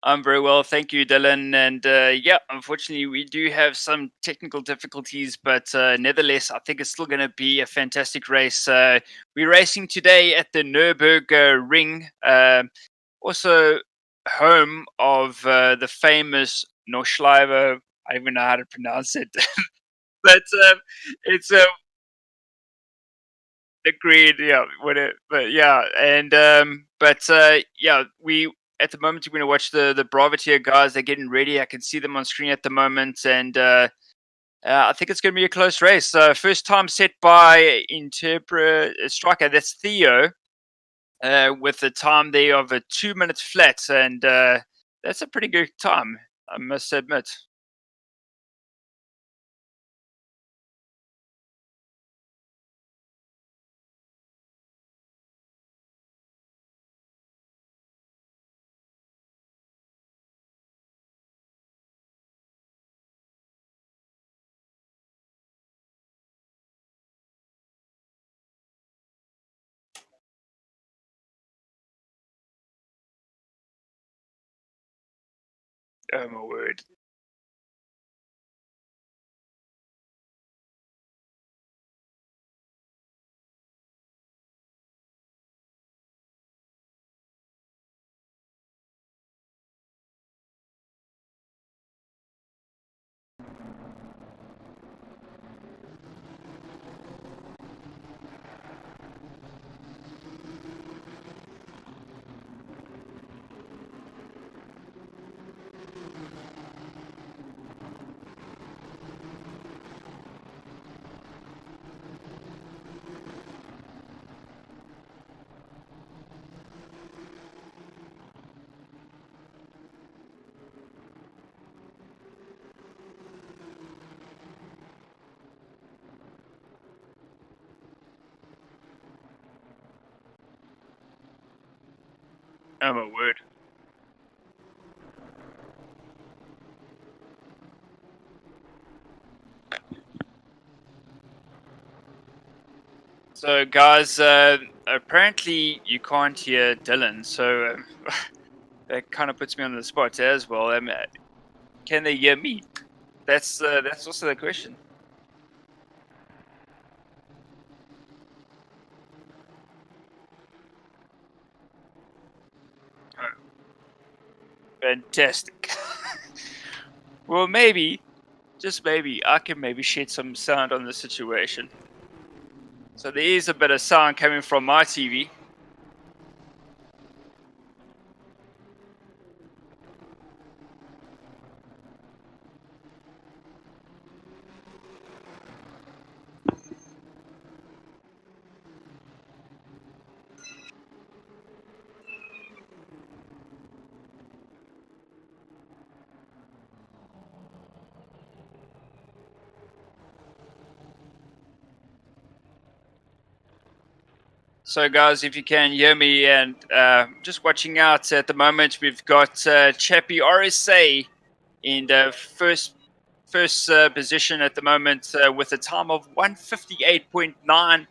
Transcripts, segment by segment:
I'm very well, thank you, Dylan. And yeah, unfortunately, we do have some technical difficulties, but nevertheless, I think it's still going to be a fantastic race. We're racing today at the Nurburgring, also home of the famous Noschleifer. I don't even know how to pronounce it, but it's agreed. Yeah, but yeah, and yeah, we at the moment we're going to watch the Bravateer guys. They're getting ready. I can see them on screen at the moment, and I think it's going to be a close race. First time set by interpret striker. That's Theo, with a time there of a 2 minutes flat, and that's a pretty good time, I must admit. Oh my word! Oh my word! So, guys, apparently you can't hear Dylan, so that kind of puts me on the spot as well. Can they hear me? That's also the question. Oh, fantastic. Well, maybe, just maybe, I can maybe shed some sound on the situation. So there is a bit of sound coming from my TV. So, guys, if you can hear me and just watching out at the moment, we've got Chappie RSA in the first position at the moment with a time of 158.9.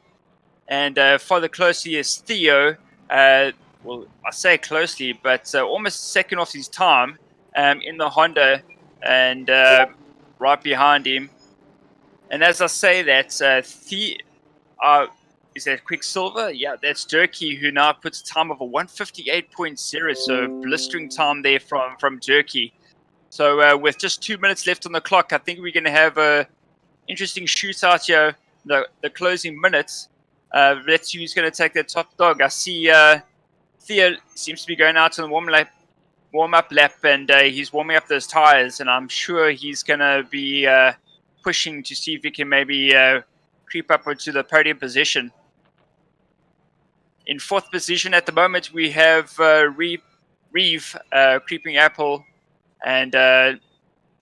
And follow closely is Theo. Well, I say closely, but almost second off his time in the Honda, and right behind him. And as I say that, is that Quicksilver? Yeah, that's Jerky, who now puts a time of a 158.0, so blistering time there from Jerky. So with just 2 minutes left on the clock, I think we're going to have a interesting shootout here. The closing minutes. Let's see who's going to take that top dog. I see Theo seems to be going out on the warm up lap, and he's warming up those tires, and I'm sure he's going to be pushing to see if he can maybe creep up into the podium position. In fourth position at the moment, we have Reeve, Creeping Apple, and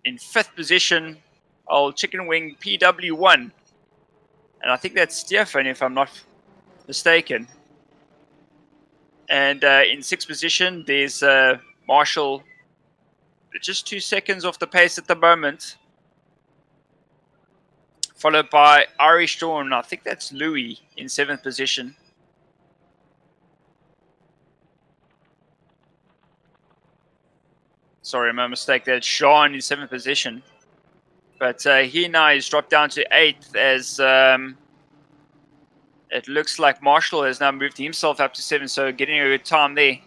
in fifth position, old Chicken Wing PW1. And I think that's Stefan, if I'm not mistaken. And in sixth position, there's Marshall, just 2 seconds off the pace at the moment, followed by Irish Dawn. I think that's Louis in seventh position. Sorry, my mistake. That's Sean in 7th position. But he now is dropped down to 8th as it looks like Marshall has now moved himself up to 7th, so getting a good time there.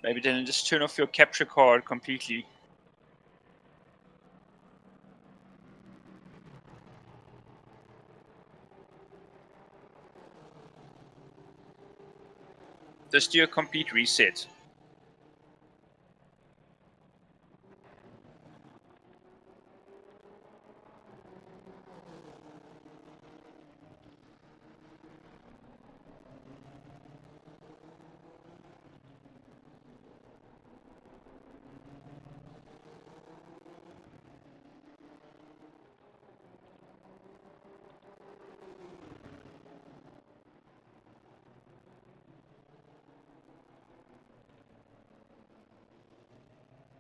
Maybe then just turn off your capture card completely. Just do a complete reset.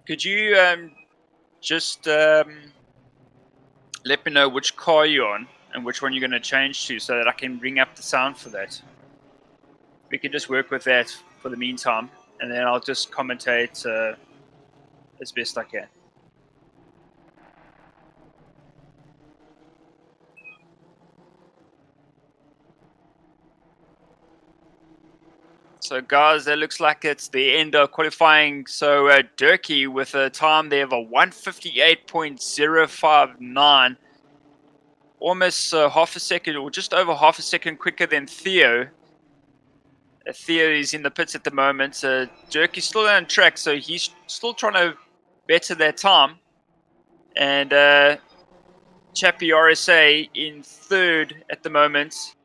Could you just let me know which car you're on and which one you're going to change to so that I can bring up the sound for that? We can just work with that for the meantime, and then I'll just commentate as best I can. So guys, that looks like it's the end of qualifying. So Durkee with a time there of a 158.059, almost half a second or just over half a second quicker than Theo. Theo is in the pits at the moment. Durkee's still on track, so he's still trying to better that time. And Chappie RSA in 3rd at the moment.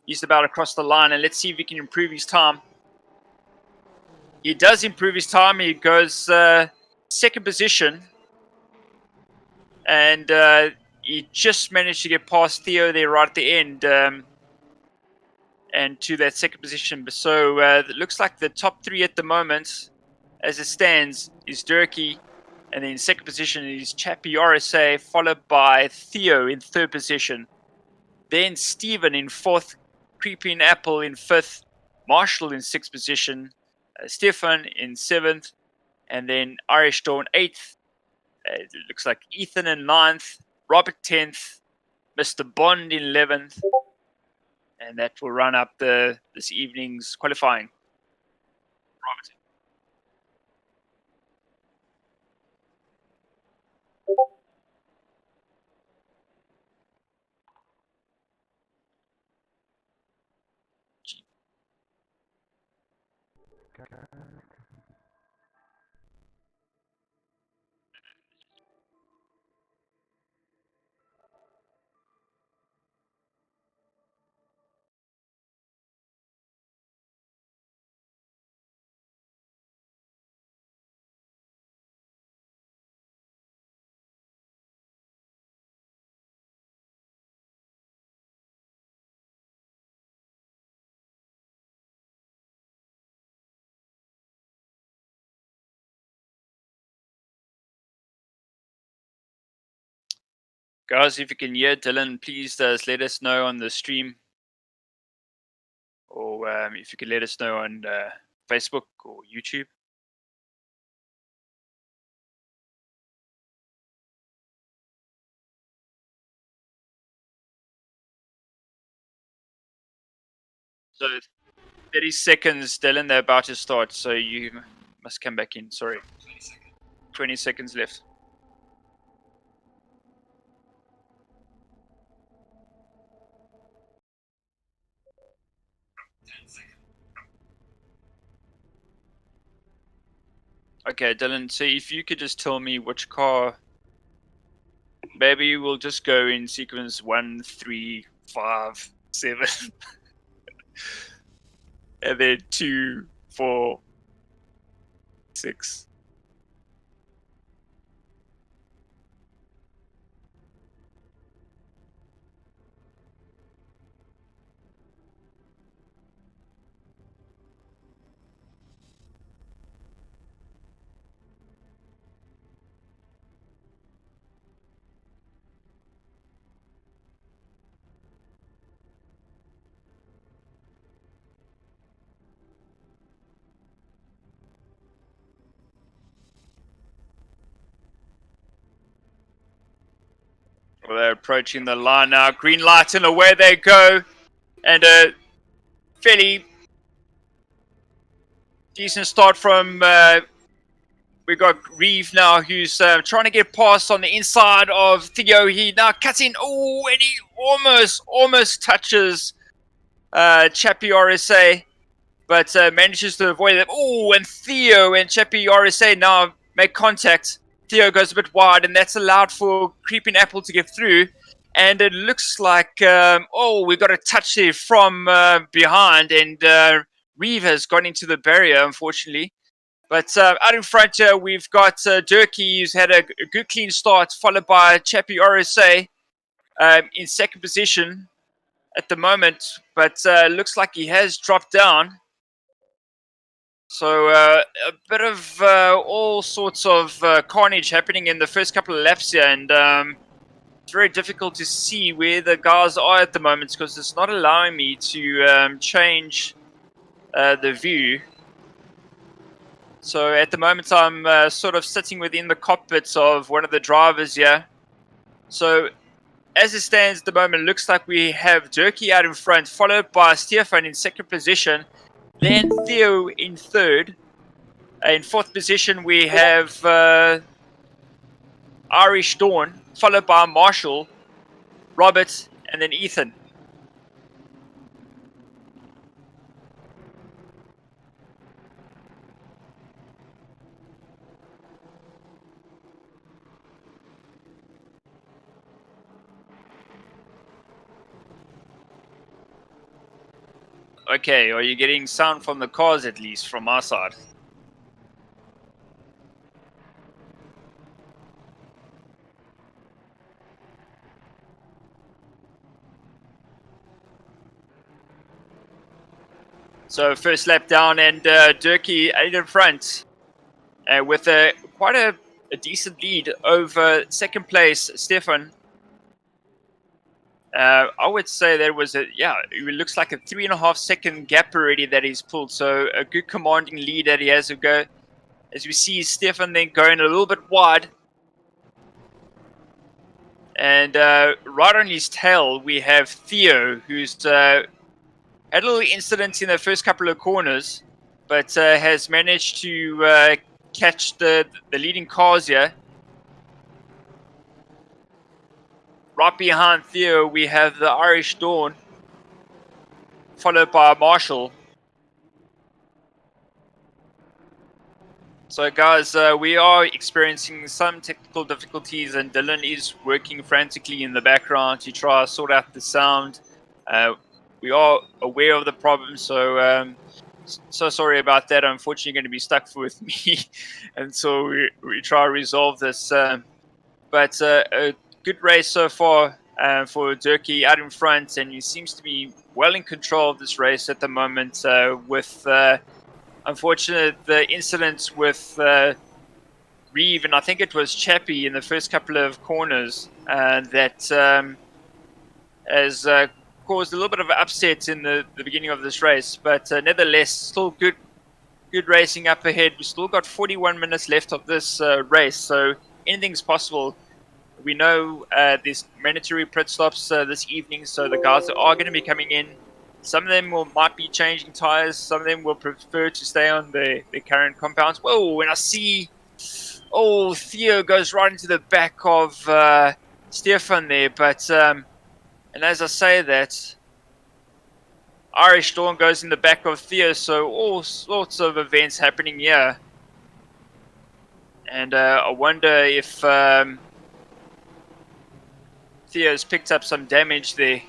He's about across the line, and let's see if he can improve his time. He does improve his time. He goes 2nd position. And he just managed to get past Theo there right at the end and to that 2nd position. So it looks like the top 3 at the moment, as it stands, is Durkee. And then 2nd position is Chappie RSA, followed by Theo in 3rd position. Then Stephen in 4th, Creeping Apple in 5th, Marshall in 6th position, Stefan in 7th, and then Irish Dawn 8th. It looks like Ethan in 9th, Robert 10th, Mr. Bond in 11th, and that will run up this evening's qualifying. Robert. Guys, if you can hear Dylan, please let us know on the stream, or if you could let us know on Facebook or YouTube. So 30 seconds, Dylan, they're about to start, so you must come back in. Sorry. 20 seconds left. Okay, Dylan, so if you could just tell me which car, maybe we'll just go in sequence 1, 3, 5, 7, and then 2, 4, 6. Well, they're approaching the line now. Green light and away they go. And a fairly decent start from... we got Reeve now, who's trying to get past on the inside of Theo. He now cuts in. Oh, and he almost touches Chappie RSA, but manages to avoid it. Oh, and Theo and Chappie RSA now make contact. Theo goes a bit wide, and that's allowed for Creeping Apple to get through. And it looks like, we got a touch there from behind, and Reeve has gone into the barrier, unfortunately. But out in front here, we've got Durkee, who's had a good clean start, followed by Chappie RSA in second position at the moment. But looks like he has dropped down. So a bit of all sorts of carnage happening in the first couple of laps here. And it's very difficult to see where the guys are at the moment because it's not allowing me to change the view. So at the moment, I'm sort of sitting within the cockpits of one of the drivers here. So as it stands at the moment, it looks like we have Durkee out in front, followed by Stefan in second position, then Theo in third. In fourth position, we have Irish Dawn, followed by Marshall, Robert, and then Ethan. Okay, are you getting sound from the cars at least from our side? So first lap down, and Durkee out in front with quite a decent lead over second place Stefan. I would say there was it looks like a 3.5 second gap already that he's pulled. So a good commanding lead that he has to go. As we see Stefan then going a little bit wide. And right on his tail, we have Theo, who's had a little incident in the first couple of corners, but has managed to catch the leading cars here. Right behind Theo, we have the Irish Dawn, followed by Marshall. So guys, we are experiencing some technical difficulties, and Dylan is working frantically in the background to try to sort out the sound. We are aware of the problem, so so sorry about that. Unfortunately, you're going to be stuck with me until we try to resolve this. But a good race so far for Durkee out in front, and he seems to be well in control of this race at the moment with unfortunate the incidents with Reeve, and I think it was Chappie in the first couple of corners that has caused a little bit of upset in the beginning of this race. But nevertheless, still good racing up ahead. We still got 41 minutes left of this race, so anything's possible. We know there's mandatory pit stops this evening, so the guys are going to be coming in. Some of them might be changing tires. Some of them will prefer to stay on their current compounds. Whoa, and I see... Oh, Theo goes right into the back of Stefan there. But, and as I say that, Irish Dawn goes in the back of Theo. So all sorts of events happening here. And I wonder if Theo's picked up some damage there.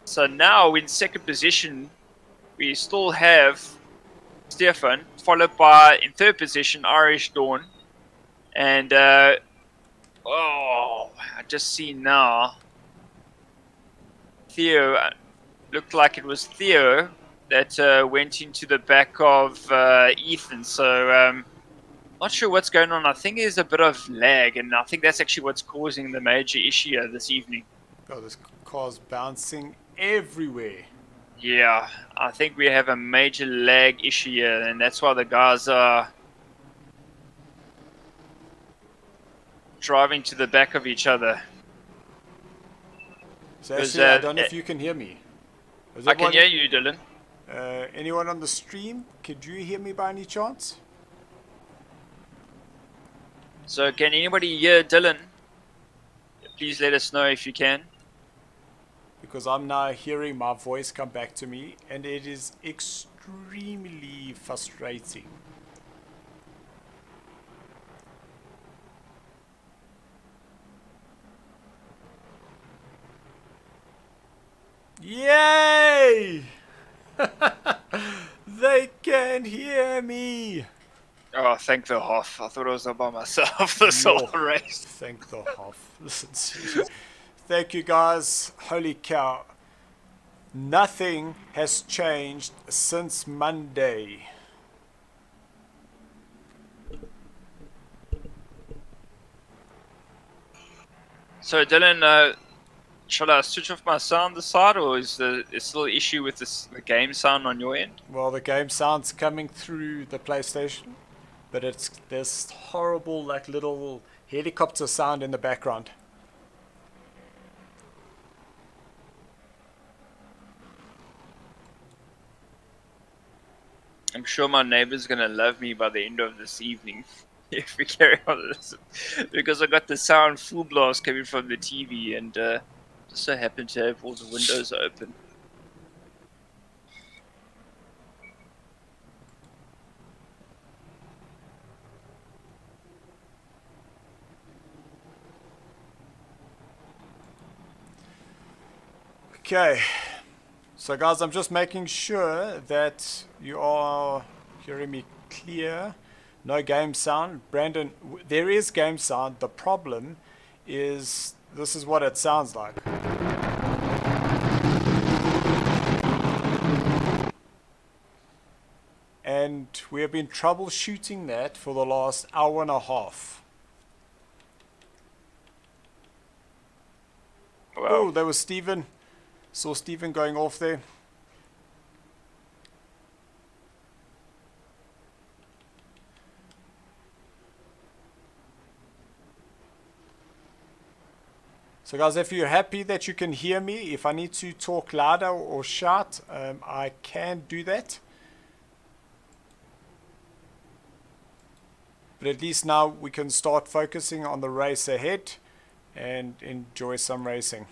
So now in second position, we still have Stefan, followed by, in third position, Irish Dawn. And, I just see now, Theo, looked like it was Theo that went into the back of Ethan. So, not sure what's going on. I think there's a bit of lag, and I think that's actually what's causing the major issue this evening. Oh, this car's bouncing everywhere. Yeah, I think we have a major lag issue here, and that's why the guys are driving to the back of each other. So actually, I don't know if you can hear me. I can hear you, Dylan. Anyone on the stream, could you hear me by any chance? So can anybody hear Dylan? Please let us know if you can. Because I'm now hearing my voice come back to me, and it is extremely frustrating. Yay! They can hear me! Oh, thank the Hoff. I thought I was all by myself this whole race. Thank the Hoff. Listen to you. Thank you, guys. Holy cow. Nothing has changed since Monday. So, Dylan, shall I switch off my sound this side, or is there still an issue with the game sound on your end? Well, the game sound's coming through the PlayStation, but it's this horrible, like, little helicopter sound in the background. I'm sure my neighbor's gonna love me by the end of this evening if we carry on this, because I got the sound full blast coming from the TV, and just so happen to have all the windows open. Okay, so guys, I'm just making sure that you are hearing me clear. No game sound. Brandon, there is game sound. The problem is this is what it sounds like. And we have been troubleshooting that for the last hour and a half. Wow. Oh, there was Stephen. Saw Stephen going off there. So guys, if you're happy that you can hear me, if I need to talk louder or shout, I can do that. But at least now we can start focusing on the race ahead and enjoy some racing.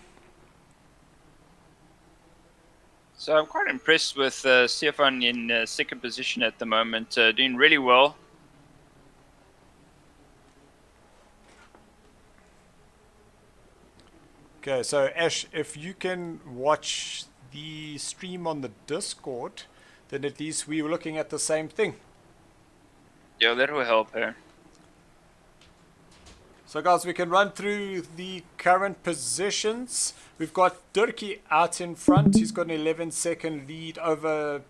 So I'm quite impressed with Stefan in second position at the moment, doing really well. Okay, so Ash, if you can watch the stream on the Discord, then at least we were looking at the same thing. Yeah, that will help her. So guys, we can run through the current positions. We've got Durkee out in front. He's got an 11-second lead over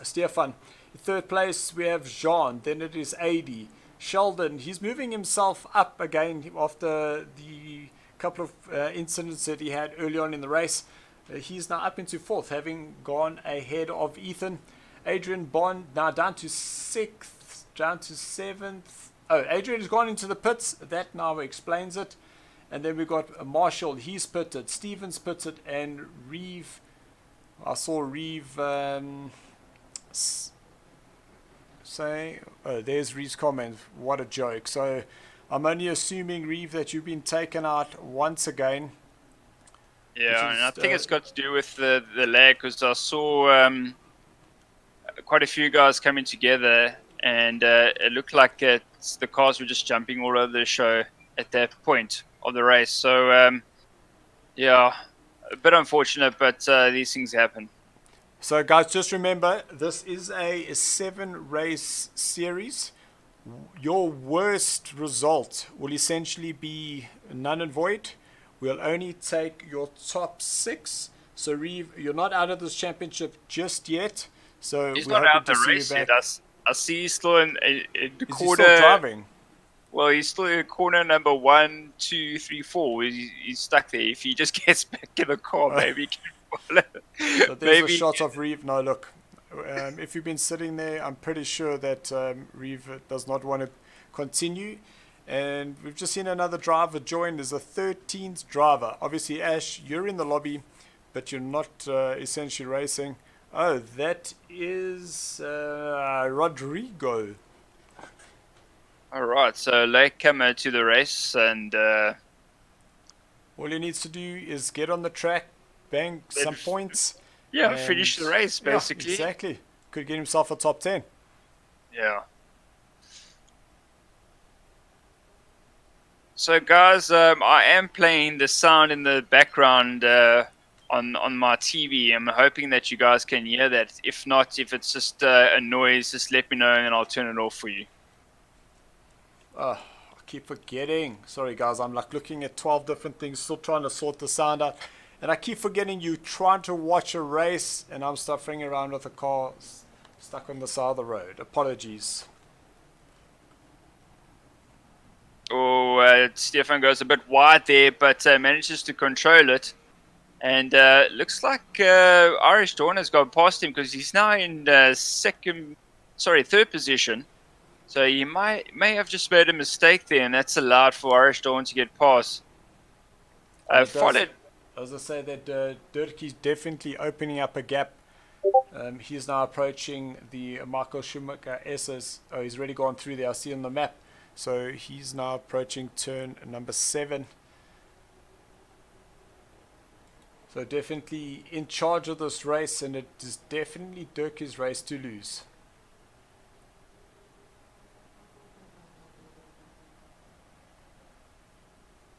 Stefan. In third place, we have Jean. Then it is AD. Sheldon, he's moving himself up again after the couple of incidents that he had early on in the race. He's now up into fourth, having gone ahead of Ethan. Adrian Bond now down to sixth, down to seventh. Oh, Adrian has gone into the pits. That now explains it. And then we've got Marshall. He's pitted. Stevens pitted. And Reeve. I saw Reeve say... Oh, there's Reeve's comment. What a joke. So I'm only assuming, Reeve, that you've been taken out once again. Yeah, and I think it's got to do with the lag, because I saw quite a few guys coming together, and it looked like the cars were just jumping all over the show at that point of the race. So, yeah, a bit unfortunate, but these things happen. So, guys, just remember, this is a 7-race series. Your worst result will essentially be null and void. We'll only take your top 6. So, Reeve, you're not out of this championship just yet. So he's not out of the race yet. I see he's still in the corner. He's still driving? Well, he's still in corner number 1, 2, 3, 4. He's stuck there. If he just gets back in the car, maybe he can follow. So there's a shot of Reeve. No, look. If you've been sitting there, I'm pretty sure that Reeve does not want to continue. And we've just seen another driver join. There's a 13th driver. Obviously, Ash, you're in the lobby, but you're not essentially racing. Oh, that is Rodrigo. All right, so latecomer to the race, and all he needs to do is get on the track, bang some points. Yeah, finish the race, basically. Yeah, exactly. Could get himself a top 10. Yeah. So, guys, I am playing the sound in the background on my TV. I'm hoping that you guys can hear that. If not, if it's just a noise, just let me know and I'll turn it off for you. I keep forgetting. Sorry, guys. I'm like looking at 12 different things, still trying to sort the sound out. And I keep forgetting you trying to watch a race, and I'm stuffing around with a car stuck on the side of the road. Apologies. Oh, Stefan goes a bit wide there, but manages to control it. And looks like Irish Dawn has gone past him because he's now in third position. So he may have just made a mistake there, and that's allowed for Irish Dawn to get past. Followed. As I say, that Dirkie's definitely opening up a gap. He's now approaching the Michael Schumacher S's. Oh, he's already gone through there. I see on the map. So he's now approaching turn number 7. So definitely in charge of this race, and it is definitely Dirkie's race to lose.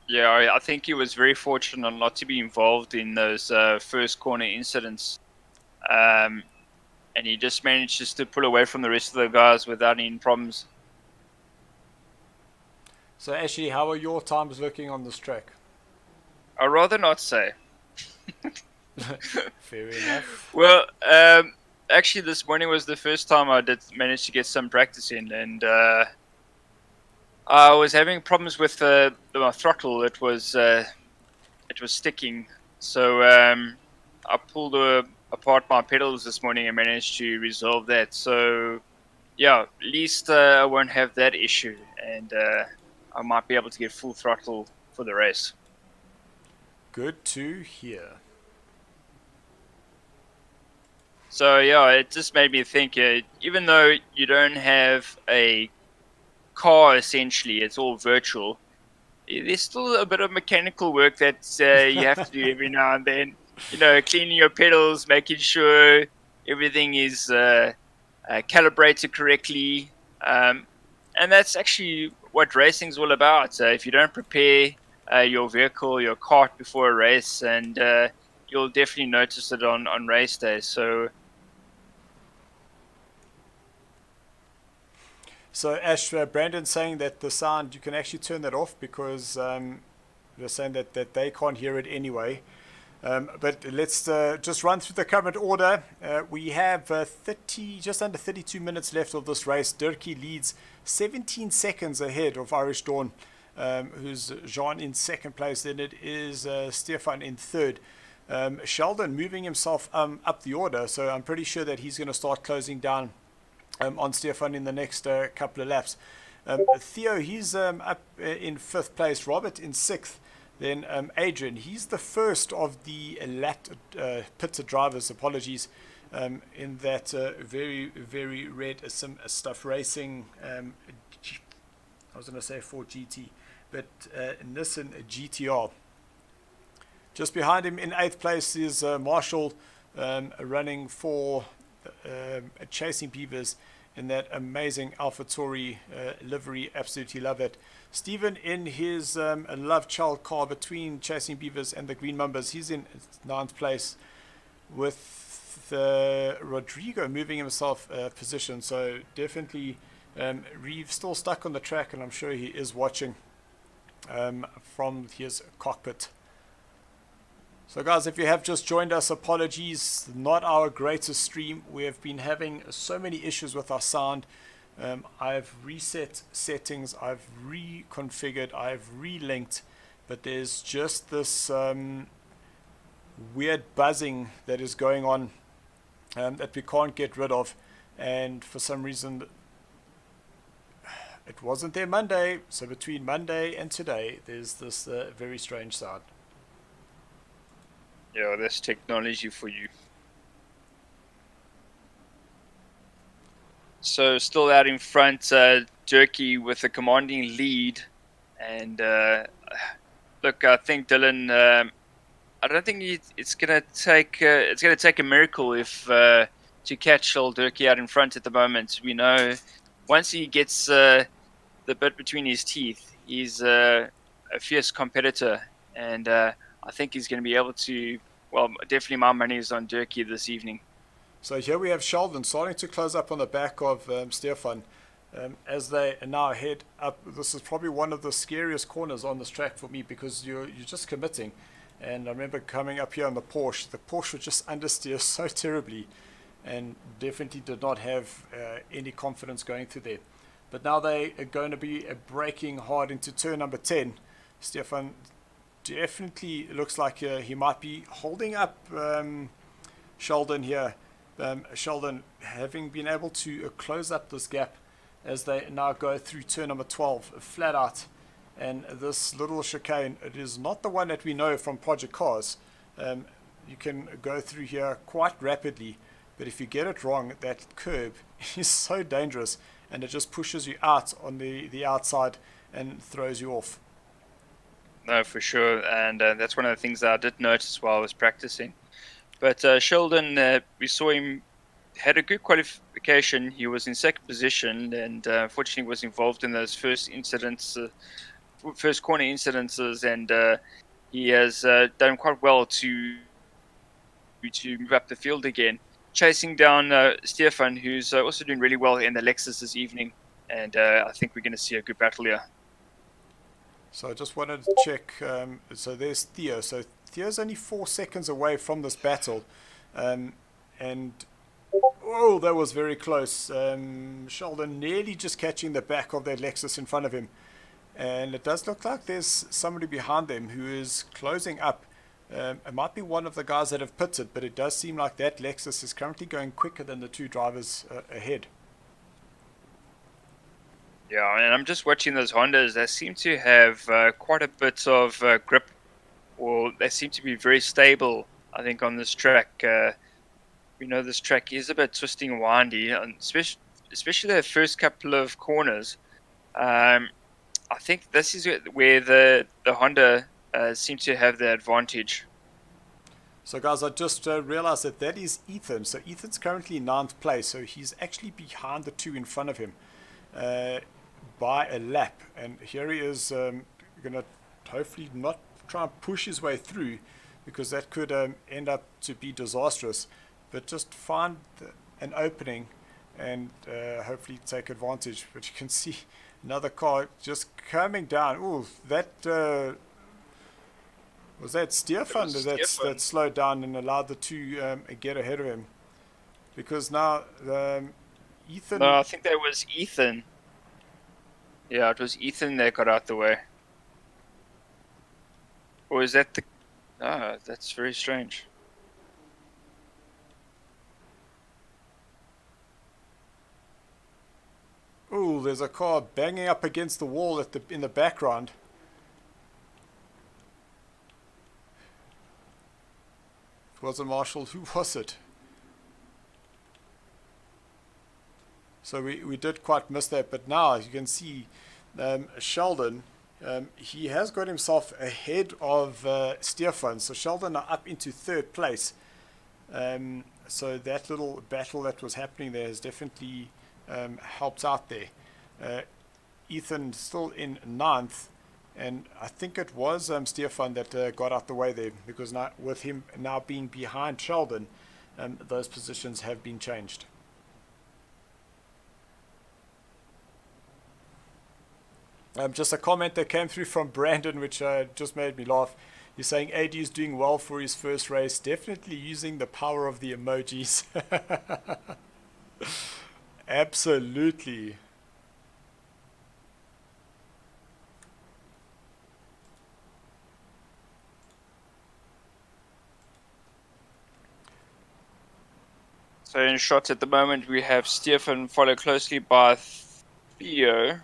Yeah, I think he was very fortunate not to be involved in those first corner incidents. And he just managed to pull away from the rest of the guys without any problems. So Ashley, how are your times looking on this track? I'd rather not say. Fair enough. Well, actually this morning was the first time I did manage to get some practice in, and I was having problems with my throttle. It was sticking, so I pulled apart my pedals this morning and managed to resolve that. So yeah, at least I won't have that issue, and I might be able to get full throttle for the race. Good to hear. So yeah, it just made me think, even though you don't have a car, essentially, it's all virtual, there's still a bit of mechanical work that you have to do every now and then. You know, cleaning your pedals, making sure everything is calibrated correctly. And that's actually what racing is all about. If you don't prepare your vehicle, your cart before a race, and you'll definitely notice it on race day. So Ash, Brandon's saying that the sound, you can actually turn that off because they're saying that they can't hear it anyway. But let's just run through the current order. We have just under 32 minutes left of this race. Dirkie leads 17 seconds ahead of Irish Dawn, who's Jean in second place. Then it is Stefan in third. Sheldon moving himself up the order, so I'm pretty sure that he's going to start closing down on Stefan in the next couple of laps. Theo, he's up in fifth place. Robert in sixth. Then Adrian, he's the first of the pitted drivers, apologies, in that very, very red stuff racing, I was going to say Ford GT, but Nissan GTR. Just behind him in eighth place is Marshall, running for Chasing Beavers in that amazing AlphaTauri livery. Absolutely love it. Stephen in his love child car between Chasing Beavers and the Green Mumbas. He's in ninth place with Rodrigo moving himself position. So definitely Reeve still stuck on the track, and I'm sure he is watching from his cockpit. So guys, if you have just joined us, apologies, not our greatest stream. We have been having so many issues with our sound. I've reset settings, I've reconfigured, I've relinked, but there's just this weird buzzing that is going on that we can't get rid of, and for some reason it wasn't there Monday, so between Monday and today, there's this very strange sound. Yeah, that's technology for you. So still out in front, Jerky with a commanding lead, and look, I think Dylan. I don't think it's gonna take a miracle if to catch old Jerky out in front at the moment. We know once he gets the bit between his teeth, he's a fierce competitor, and I think he's going to be able to. Well, definitely my money is on Jerky this evening. So here we have Sheldon starting to close up on the back of Stefan as they now head up. This is probably one of the scariest corners on this track for me because you're just committing. And I remember coming up here on the Porsche would just understeer so terribly and definitely did not have any confidence going through there. But now they are going to be braking hard into turn number 10. Stefan definitely looks like he might be holding up Sheldon here. Sheldon having been able to close up this gap as they now go through turn number 12 flat out. And this little chicane, it is not the one that we know from Project Cars. You can go through here quite rapidly, but if you get it wrong, that curb is so dangerous and it just pushes you out on the outside and throws you off. No, for sure, and that's one of the things that I did notice while I was practicing. But Sheldon, we saw him had a good qualification. He was in second position, and unfortunately was involved in those first corner incidences, and he has done quite well to move up the field again, chasing down Stefan, who's also doing really well in the Lexus this evening, and I think we're going to see a good battle here. So I just wanted to check. So there's Theo. So Theo's only 4 seconds away from this battle. And, oh, that was very close. Sheldon nearly just catching the back of that Lexus in front of him. And it does look like there's somebody behind them who is closing up. It might be one of the guys that have pitted, but it does seem like that Lexus is currently going quicker than the two drivers ahead. Yeah, and I'm just watching those Hondas. They seem to have quite a bit of grip, or they seem to be very stable, I think, on this track. We know this track is a bit twisting and windy, and especially the first couple of corners. I think this is where the Honda seem to have the advantage. So guys, I just realized that is Ethan. So Ethan's currently in 9th place, so he's actually behind the two in front of him by a lap, and here he is going to hopefully not try and push his way through, because that could end up to be disastrous, but just find an opening and hopefully take advantage. But you can see another car just coming down. Oh, that was that Stefan that slowed down and allowed the two get ahead of him, because now Ethan. No, I think that was Ethan. Yeah, it was Ethan that got out the way. Or is that the... Ah, that's very strange. Oh, there's a car banging up against the wall in the background. It wasn't Marshall. Who was it? So we did quite miss that, but now you can see Sheldon, he has got himself ahead of Stefan. So Sheldon are up into 3rd place. So that little battle that was happening there has definitely helped out there. Ethan still in 9th, and I think it was Stefan that got out the way there, because now, with him now being behind Sheldon, those positions have been changed. Just a comment that came through from Brandon, which just made me laugh. He's saying AD is doing well for his first race, definitely using the power of the emojis. Absolutely. So in shots at the moment, we have Stefan followed closely by Theo.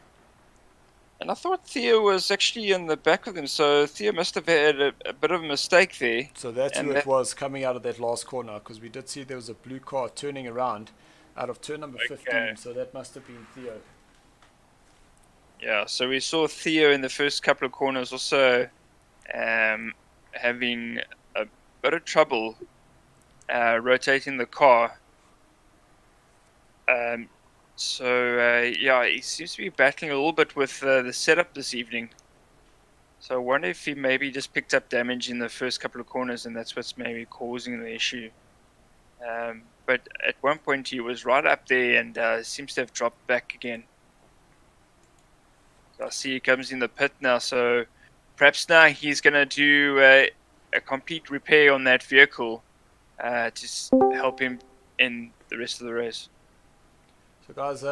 And I thought Theo was actually in the back of them, so Theo must have had a bit of a mistake there. So that's and who it was coming out of that last corner, because we did see there was a blue car turning around out of turn number 15, so that must have been Theo. Yeah, so we saw Theo in the first couple of corners also having a bit of trouble rotating the car. Yeah, he seems to be battling a little bit with the setup this evening. So I wonder if he maybe just picked up damage in the first couple of corners and that's what's maybe causing the issue. But at one point he was right up there and seems to have dropped back again. So I see he comes in the pit now, so perhaps now he's going to do a complete repair on that vehicle to help him in the rest of the race. So guys,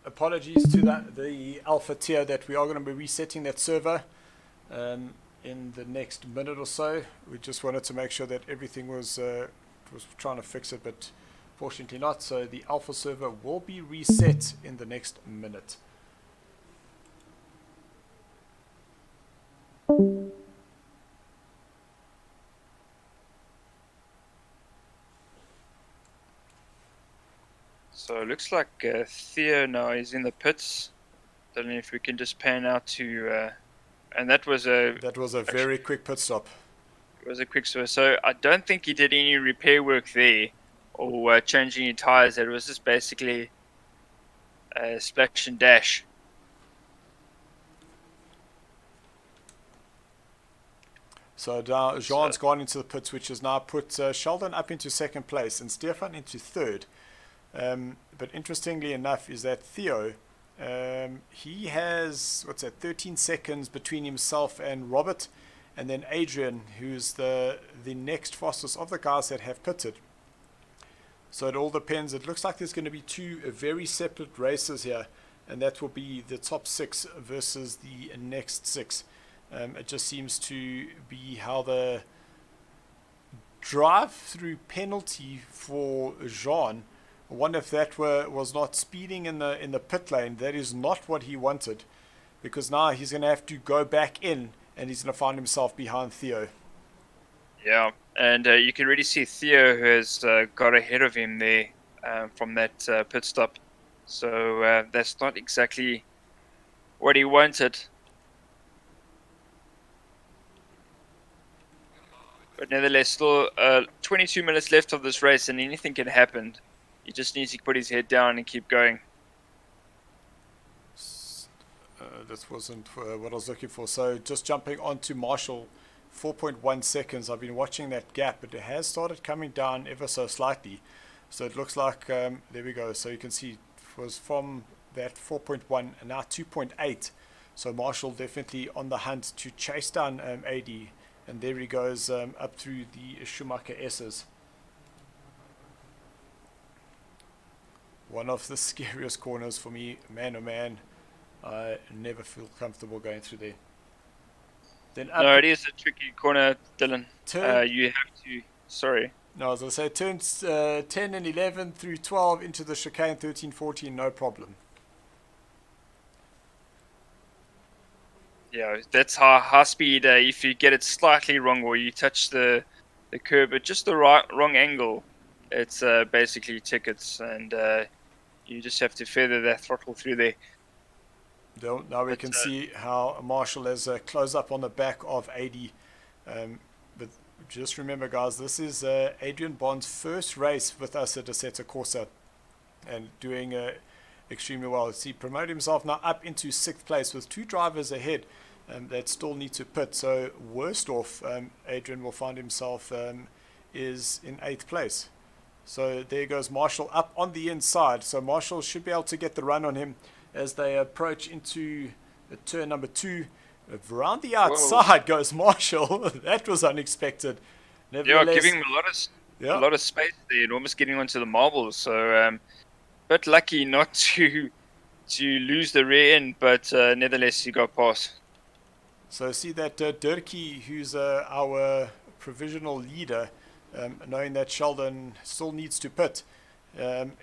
apologies to the Alpha tier that we are going to be resetting that server in the next minute or so. We just wanted to make sure that everything was trying to fix it, but fortunately not. So the Alpha server will be reset in the next minute. So it looks like Theo now is in the pits. Don't know if we can just pan out to, and that was a very quick pit stop. It was a quick stop. So I don't think he did any repair work there or changing any tires. It was just basically a splash and dash. So now Jean's gone into the pits, which has now put Sheldon up into second place and Stefan into third. But interestingly enough is that Theo, he has, 13 seconds between himself and Robert, and then Adrian, who's the next fastest of the guys that have pitted. So it all depends. It looks like there's going to be two very separate races here, and that will be the top 6 versus the next 6. It just seems to be how the drive-through penalty for Jean. I wonder if that was not speeding in the pit lane. That is not what he wanted, because now he's going to have to go back in and he's going to find himself behind Theo. Yeah, and you can really see Theo has got ahead of him there from that pit stop. So that's not exactly what he wanted. But nevertheless, still 22 minutes left of this race and anything can happen. He just needs to put his head down and keep going. This wasn't what I was looking for. So just jumping on to Marshall, 4.1 seconds. I've been watching that gap, but it has started coming down ever so slightly. So it looks like, there we go. So you can see it was from that 4.1 and now 2.8. So Marshall definitely on the hunt to chase down AD. And there he goes up through the Schumacher S's. One of the scariest corners for me, man oh man. I never feel comfortable going through there. Then no, it is a tricky corner, Dylan. You have to, sorry. No, I was going to say turns 10 and 11 through 12 into the chicane 13, 14, no problem. Yeah, that's high speed. If you get it slightly wrong or you touch the curb at just the wrong angle, it's basically tickets, and you just have to feather that throttle through there. Now we can see how Marshall has a close up on the back of AD. But just remember, guys, this is Adrian Bond's first race with us at Assetto Corsa, and doing extremely well. He promoted himself now up into 6th place with 2 drivers ahead that still need to pit. So worst off, Adrian will find himself is in 8th place. So there goes Marshall up on the inside. So Marshall should be able to get the run on him as they approach into turn number 2. Around the outside goes Marshall. That was unexpected. Yeah, giving him a lot of space there and almost getting onto the marbles. So but lucky not to lose the rear end, but nevertheless he got past. So see that Durkee, who's our provisional leader, knowing that Sheldon still needs to pit,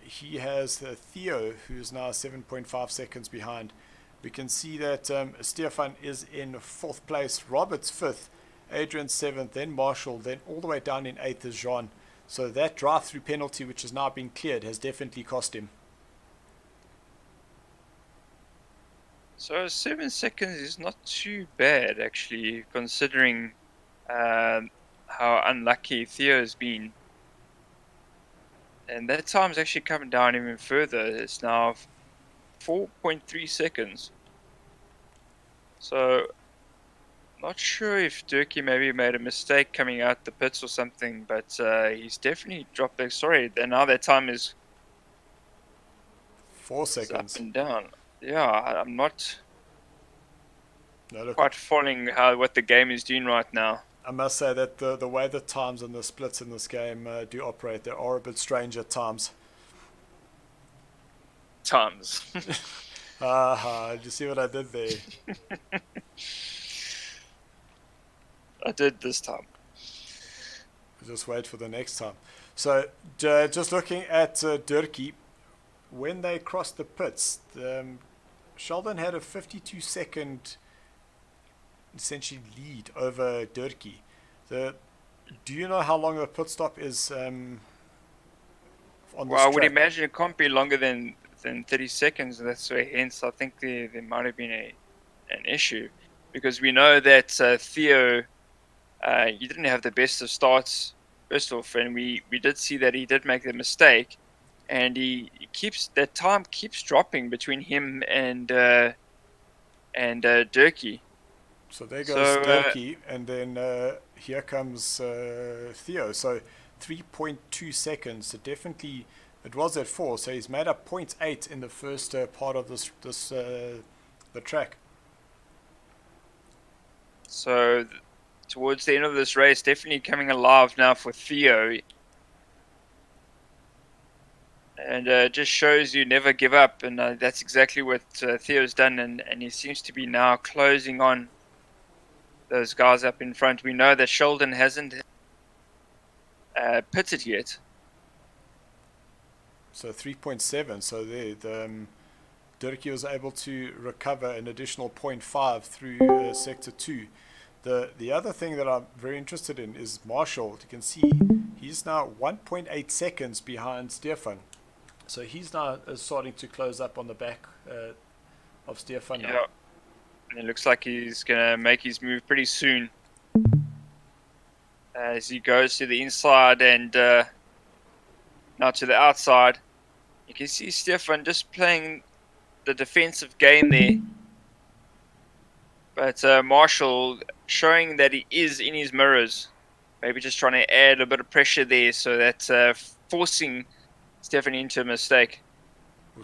he has Theo, who's now 7.5 seconds behind. We can see that Stefan is in 4th place, Robert's 5th, Adrian 7th, then Marshall, then all the way down in 8th is Jean. So that drive-through penalty, which has now been cleared, has definitely cost him. So 7 seconds is not too bad, actually, considering how unlucky Theo's been. And that time's actually coming down even further. It's now 4.3 seconds. So, not sure if Durkee maybe made a mistake coming out the pits or something, but he's definitely dropped there. Sorry, and now that time is 4 seconds. Up and down. Yeah, I'm not No, quite following what the game is doing right now. I must say that the way the times and the splits in this game do operate, they are a bit strange at times. Did you see what I did there? I did this time. Just wait for the next time. So, just looking at Durkee, when they crossed the pits, Sheldon had a 52-second essentially lead over Durkee. Do you know how long the pit stop is on this Well, I would track? imagine it can't be longer than 30 seconds. That's why, hence, I think there might have been an issue. Because we know that Theo, he didn't have the best of starts, first off, and we did see that he did make the mistake. And that time keeps dropping between him and Durkee. So there goes Durkee, and then here comes Theo. So 3.2 seconds. So definitely, it was at 4. So he's made up 0.8 in the first part of the track. So towards the end of this race, definitely coming alive now for Theo. And just shows you never give up. And that's exactly what Theo's done. And he seems to be now closing on those guys up in front. We know that Sheldon hasn't pitted yet. So 3.7. So there, Durkee was able to recover an additional 0.5 through sector 2. The other thing that I'm very interested in is Marshall. You can see he's now 1.8 seconds behind Stefan. So he's now starting to close up on the back of Stefan now. Yeah. And it looks like he's going to make his move pretty soon. As he goes to the inside and now to the outside. You can see Stefan just playing the defensive game there. But Marshall showing that he is in his mirrors. Maybe just trying to add a bit of pressure there, so that's forcing Stefan into a mistake.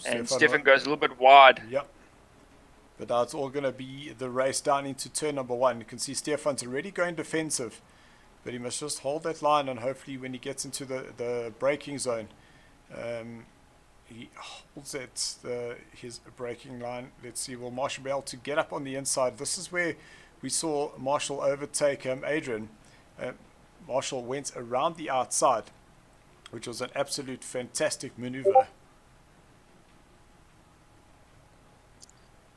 And Stefan goes a little bit wide. Yep. But now it's all going to be the race down into turn number 1. You can see Stefan's already going defensive. But he must just hold that line, and hopefully when he gets into the braking zone, he holds his braking line. Let's see, will Marshall be able to get up on the inside? This is where we saw Marshall overtake Adrian. Marshall went around the outside, which was an absolute fantastic maneuver.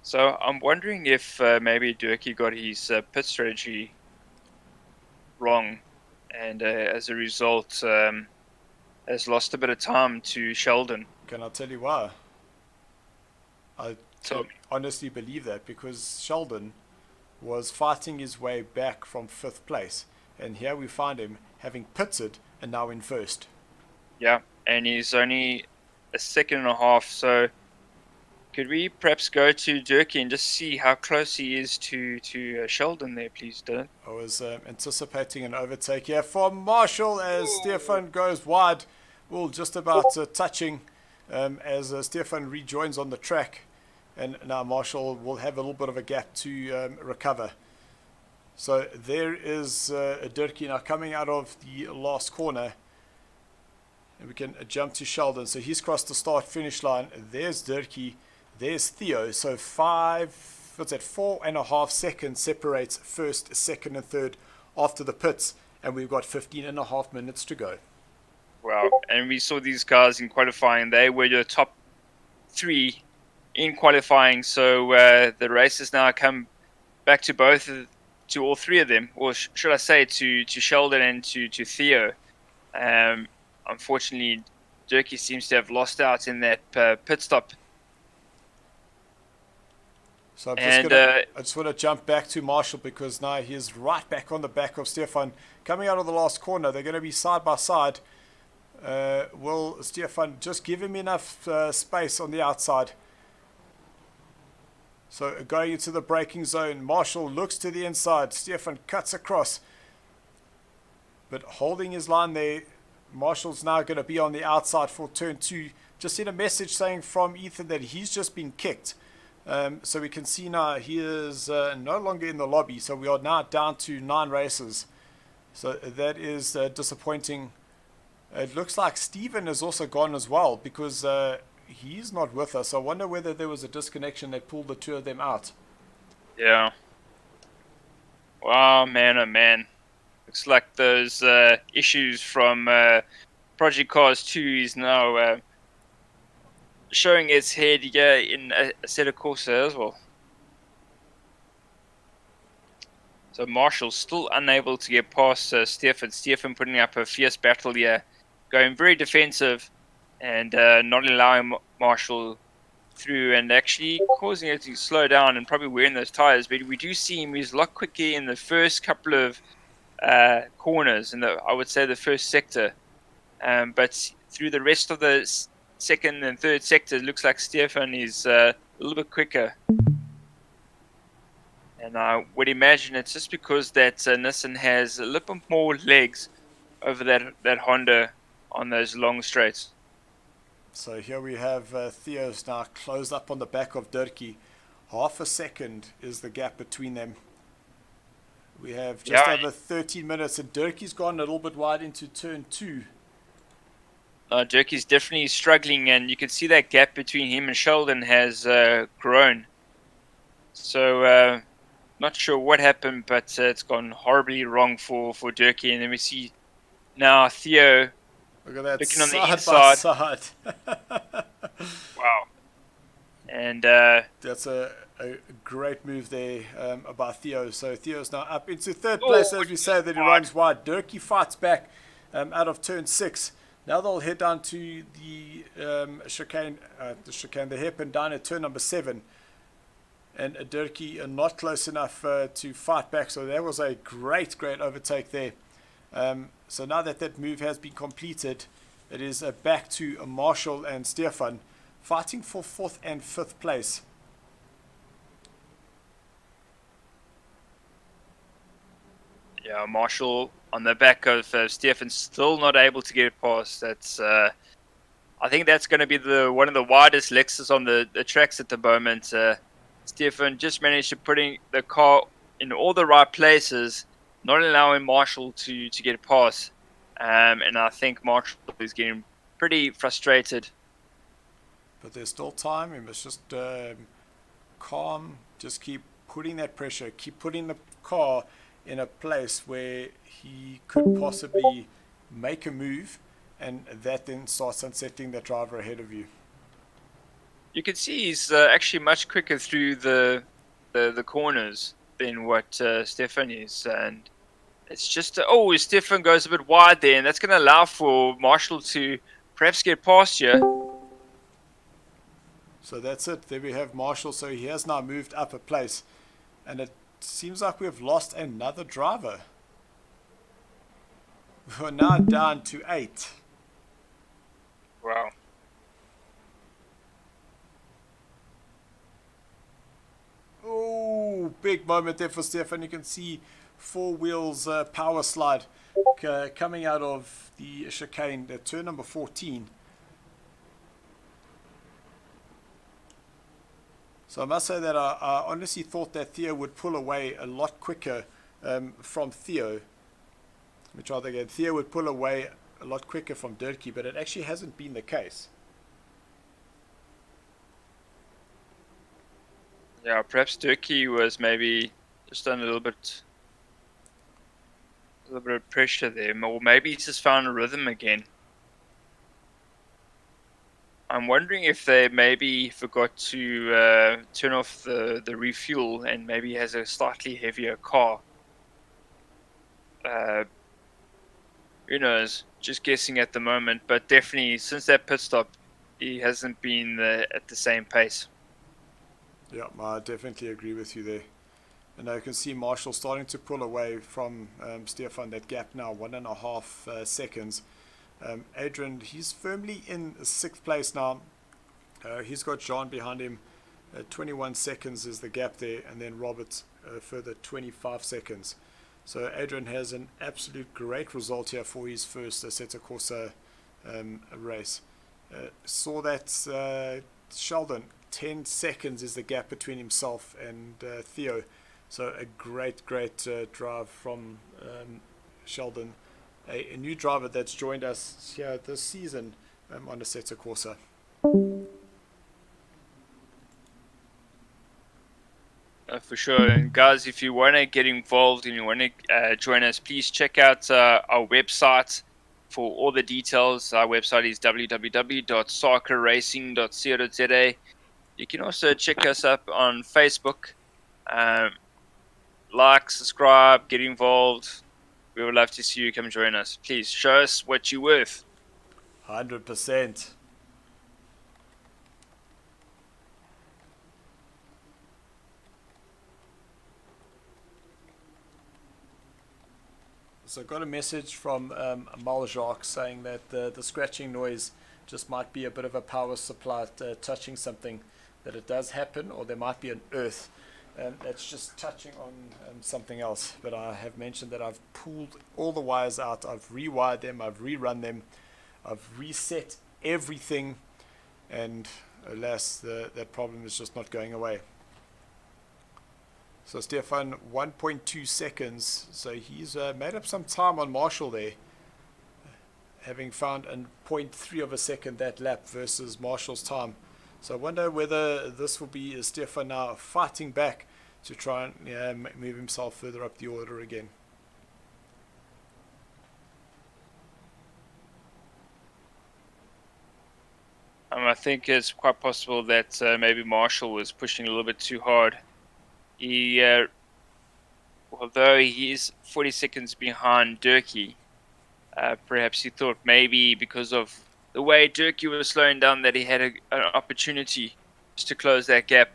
So I'm wondering if maybe Durkee got his pit strategy wrong, and as a result has lost a bit of time to Sheldon. Can I tell you why? I honestly believe that, because Sheldon was fighting his way back from 5th place, and here we find him having pitted and now in 1st. Yeah, and he's only a second and a half, so could we perhaps go to Durkee and just see how close he is to Sheldon there, please, Dylan? I was anticipating an overtake here from Marshall as Stefan goes wide. Well, just about touching as Stefan rejoins on the track. And now Marshall will have a little bit of a gap to recover. So there is Durkee now coming out of the last corner. And we can jump to Sheldon. So he's crossed the start-finish line. There's Durkee. There's Theo. So 4.5 seconds separates first, second, and third after the pits. And we've got 15.5 minutes to go. Wow. And we saw these guys in qualifying. They were your top 3 in qualifying. So the race has now come back to to all three of them, or should I say to Sheldon and to Theo. Unfortunately, Durkee seems to have lost out in that pit stop. So And I just want to jump back to Marshall because now he's right back on the back of Stefan. Coming out of the last corner, they're going to be side by side. Will Stefan just give him enough space on the outside? So going into the braking zone, Marshall looks to the inside. Stefan cuts across. But holding his line there, Marshall's now going to be on the outside for turn 2. Just seen a message saying from Ethan that he's just been kicked. So we can see now he is no longer in the lobby. So we are now down to 9 races. So that is disappointing. It looks like Steven is also gone as well because he's not with us. I wonder whether there was a disconnection that pulled the two of them out. Yeah. Wow, man, oh man. Looks like those issues from Project Cars 2 is now showing its head in Assetto Corsa as well. So Marshall's still unable to get past Stefan. Stefan putting up a fierce battle here, going very defensive and not allowing Marshall through and actually causing it to slow down and probably wearing those tires. But we do see him, he's a lot quicker in the first couple of corners, in I would say the first sector. But through the rest of the second and third sector, it looks like Stefan is a little bit quicker. And I would imagine it's just because that Nissan has a little bit more legs over that Honda on those long straights. So here we have Theo's now closed up on the back of Durkee. Half a second is the gap between them. We have just over 13 minutes and Durkee's gone a little bit wide into turn 2. Durkee's definitely struggling and you can see that gap between him and Sheldon has grown. So not sure what happened, but it's gone horribly wrong for Durkee. And then we see now Theo Look at that, looking on the side inside. by side. Wow. And that's a great move there by Theo. So Theo's now up into third place as we say that he runs wide. Durkee fights back out of turn 6. Now they'll head down to the chicane, the hairpin down at turn number 7. And Durkee are not close enough to fight back. So that was a great overtake there. So now that move has been completed, it is back to Marshall and Stefan fighting for 4th and 5th place. Yeah, Marshall on the back of Stefan, still not able to get it past. That's I think that's going to be one of the widest Lexus on the tracks at the moment. Stefan just managed to putting the car in all the right places, not allowing Marshall to get it past. And I think Marshall is getting pretty frustrated. But there's still time. We must just calm, just keep putting that pressure, keep putting the car in a place where he could possibly make a move, and that then starts unsettling the driver ahead of you. You can see he's actually much quicker through the corners than what Stefan is, and it's just Stefan goes a bit wide there, and that's going to allow for Marshall to perhaps get past you. So that's it. There we have Marshall. So he has now moved up a place, and it seems like we've lost another driver. We're now down to 8. Wow. Oh, big moment there for Stefan. You can see 4 wheels power slide coming out of the chicane, turn number 14. So I must say that I honestly thought that Theo would pull away a lot quicker from Theo. Let me try that again. Theo would pull away a lot quicker from Durkee, but it actually hasn't been the case. Yeah, perhaps Durkee was maybe just under a little bit of pressure there, or maybe he's just found a rhythm again. I'm wondering if they maybe forgot to turn off the refuel and maybe has a slightly heavier car. Who knows? Just guessing at the moment, but definitely since that pit stop, he hasn't been at the same pace. Yeah, I definitely agree with you there. And I can see Marshall starting to pull away from Stefan. That gap now, 1.5 seconds. Adrian, he's firmly in 6th place now. He's got Jean behind him. 21 seconds is the gap there, and then Robert further 25 seconds. So Adrian has an absolute great result here for his first Assetto Corsa race. Saw that Sheldon, 10 seconds is the gap between himself and Theo. So a great drive from Sheldon, a new driver that's joined us here this season on Assetto Corsa. For sure. And guys, if you want to get involved and you want to join us, please check out our website for all the details. Our website is www.sarcoracing.co.za. You can also check us up on Facebook. Like, subscribe, get involved. We would love to see you come join us. Please show us what you're worth. 100%. So I got a message from Maljacques saying that the scratching noise just might be a bit of a power supply touching something, that it does happen, or there might be an earth that's just touching on something else. But I have mentioned that I've pulled all the wires out, I've rewired them, I've rerun them, I've reset everything, and alas, that problem is just not going away. So Stefan, 1.2 seconds. So he's made up some time on Marshall there, having found a 0.3 of a second that lap versus Marshall's time. So I wonder whether this will be Stefan now fighting back to try and move himself further up the order again. I think it's quite possible that maybe Marshall was pushing a little bit too hard. He, although he is 40 seconds behind Durkee, perhaps he thought maybe because of the way Durkee was slowing down that he had an opportunity just to close that gap.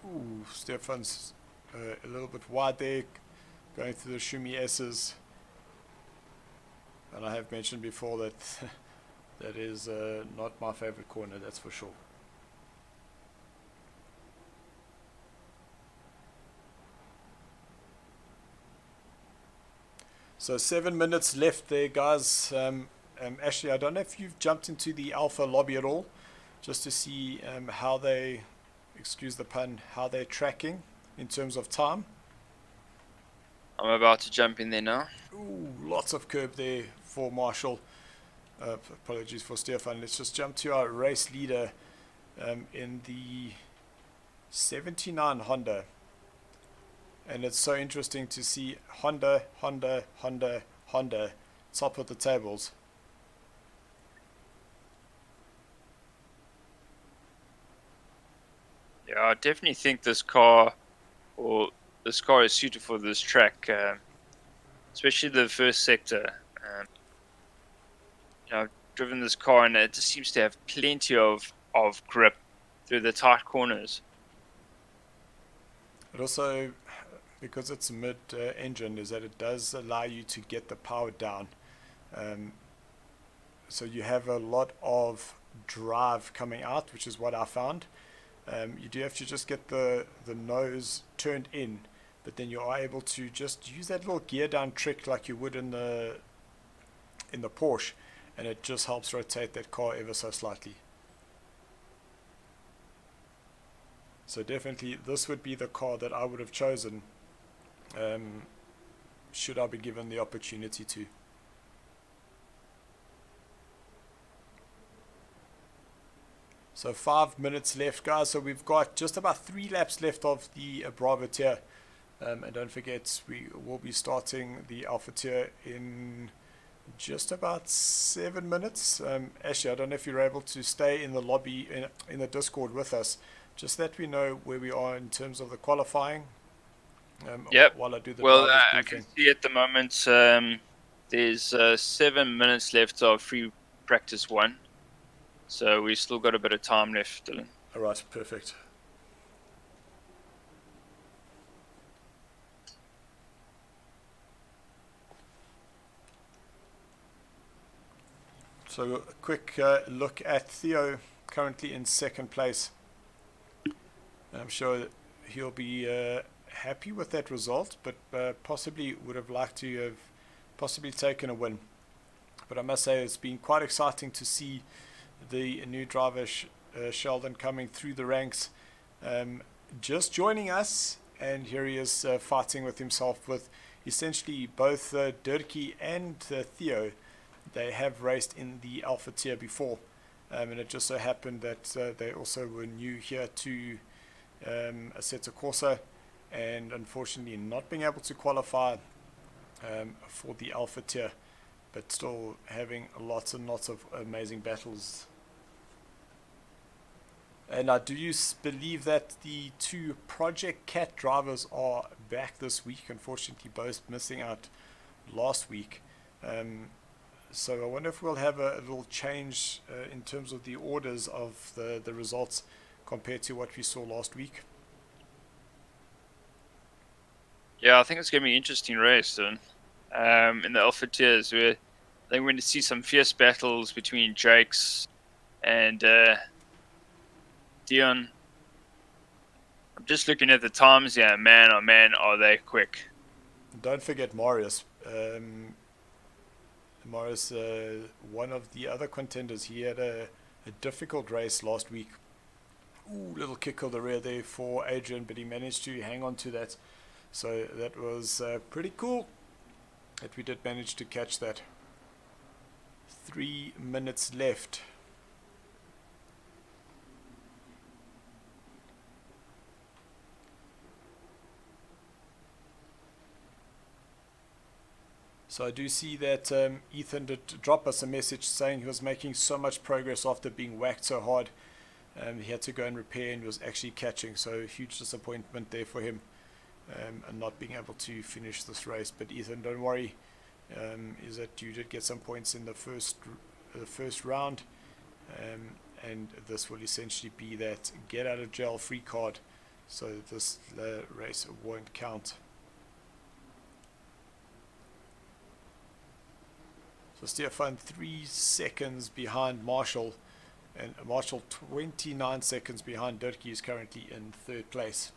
Ooh, Stefan's a little bit wide there, going through the Shumi S's. And I have mentioned before that that is not my favorite corner, that's for sure. So 7 minutes left there, guys. Ashley, I don't know if you've jumped into the Alpha lobby at all, just to see how they, excuse the pun, how they're tracking in terms of time. I'm about to jump in there now. Ooh, lots of curb there for Marshall. Apologies for Stefan. Let's just jump to our race leader in the 79 Honda. And it's so interesting to see Honda, top of the tables. Yeah, I definitely think this car is suited for this track, especially the first sector. I've driven this car and it just seems to have plenty of grip through the tight corners. It also, because it's mid-engine, is that it does allow you to get the power down. So you have a lot of drive coming out, which is what I found. You do have to just get the nose turned in, but then you are able to just use that little gear down trick like you would in the Porsche, and it just helps rotate that car ever so slightly. So definitely this would be the car that I would have chosen should I be given the opportunity to. So 5 minutes left, guys. So we've got just about 3 laps left of the Bravo tier. And don't forget, we will be starting the Alpha tier in Just about 7 minutes. Actually, I don't know if you're able to stay in the lobby in the Discord with us. Just that we know where we are in terms of the qualifying. Yep. While I do the Well, drivers I briefing. can see at the moment there's 7 minutes left of free practice 1. So we still got a bit of time left, Dylan. All right, perfect. So a quick look at Theo, currently in second place. I'm sure he'll be happy with that result, but possibly would have liked to have possibly taken a win. But I must say it's been quite exciting to see the new driver Sheldon coming through the ranks, just joining us, and here he is fighting with himself with essentially both Dirkie and Theo. They have raced in the Alpha tier before, and it just so happened that they also were new here to Assetto Corsa, and unfortunately not being able to qualify for the Alpha tier, but still having lots and lots of amazing battles. And I do believe that the 2 Project Cat drivers are back this week, unfortunately both missing out last week. So I wonder if we'll have a little change in terms of the orders of the results compared to what we saw last week. Yeah, I think it's going to be an interesting race, Dylan. In the Alpha tiers, where I think we're going to see some fierce battles between Jakes and Dion. I'm just looking at the times here. Man, oh man, are they quick. Don't forget Marius. Marius, one of the other contenders, he had a difficult race last week. Ooh, little kick of the rear there for Adrian, but he managed to hang on to that. So that was pretty cool that we did manage to catch that. 3 minutes left. So I do see that Ethan did drop us a message saying he was making so much progress after being whacked so hard. He had to go and repair and was actually catching, so huge disappointment there for him, and not being able to finish this race. But Ethan, don't worry, is that you did get some points in the first round, and this will essentially be that get out of jail free card, so this race won't count. So Stefan 3 seconds behind Marshall, and Marshall 29 seconds behind Dirkie is currently in third place.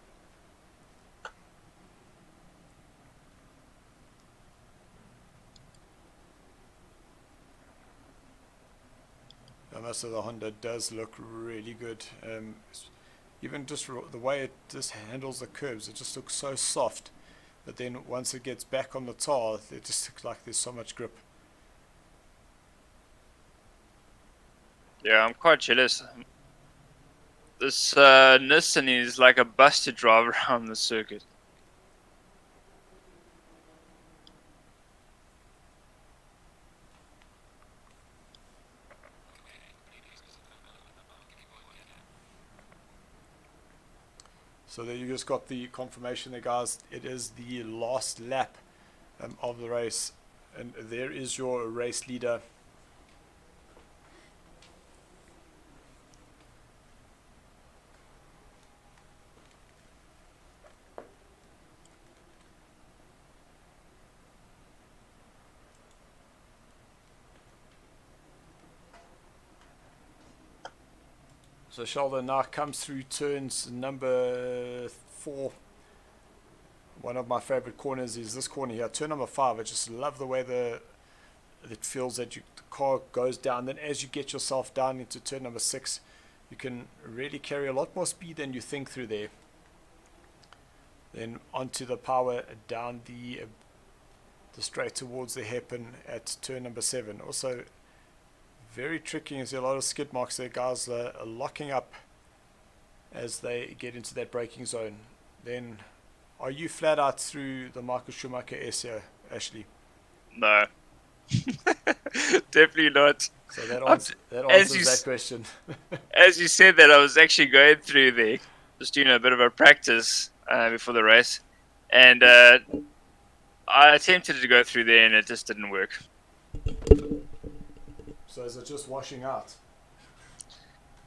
Most of the Honda does look really good. Even just the way it just handles the curves, it just looks so soft. But then once it gets back on the tar, it just looks like there's so much grip. Yeah, I'm quite jealous. This Nissan is like a bus to drive around the circuit. So there you just got the confirmation there, guys. It is the last lap of the race, and there is your race leader. So Sheldon now comes through turns number 4. One of my favorite corners is this corner here, turn number 5. I just love the way it feels that the car goes down. Then as you get yourself down into turn number 6, you can really carry a lot more speed than you think through there. Then onto the power down the straight towards the hairpin at turn number 7. Also very tricky. You see a lot of skid marks there. Guys are locking up as they get into that braking zone. Then are you flat out through the Michael Schumacher SEO, Ashley? No. Definitely not. So that As answers you that question. as you said that, I was actually going through there, just doing a bit of a practice before the race, and I attempted to go through there, and it just didn't work. So is it just washing out?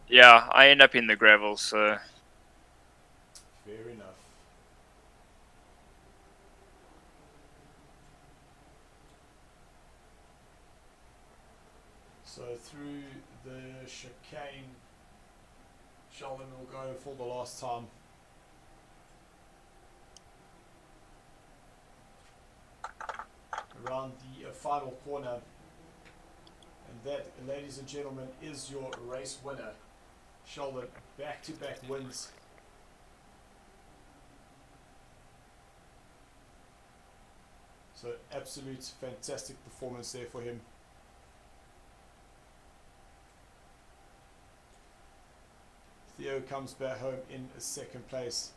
Yeah, I end up in the gravel, so Fair enough. So through the chicane, Sheldon will go for the last time. Around the final corner. And that, ladies and gentlemen, is your race winner. Sheldon, back-to-back wins. So absolute fantastic performance there for him. Theo comes back home in second place.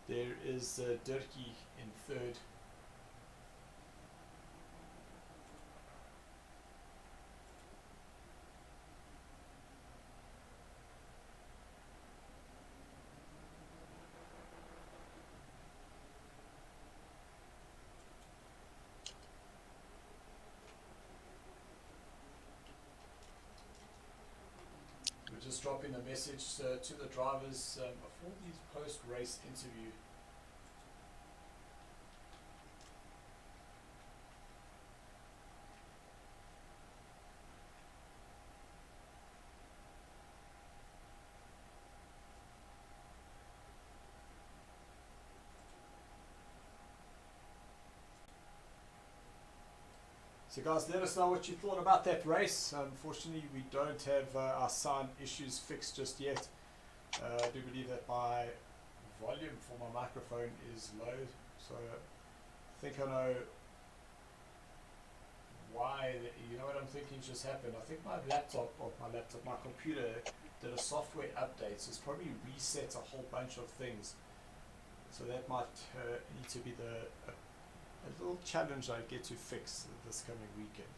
There is Dirkie in third. Just dropping a message to the drivers for these post-race interview. So guys, let us know what you thought about that race. Unfortunately, we don't have our sound issues fixed just yet. I do believe that my volume for my microphone is low, so I think I know why. You know what I'm thinking just happened? I think my computer did a software update, so it's probably reset a whole bunch of things. So that might need to be a little challenge I get to fix this coming weekend.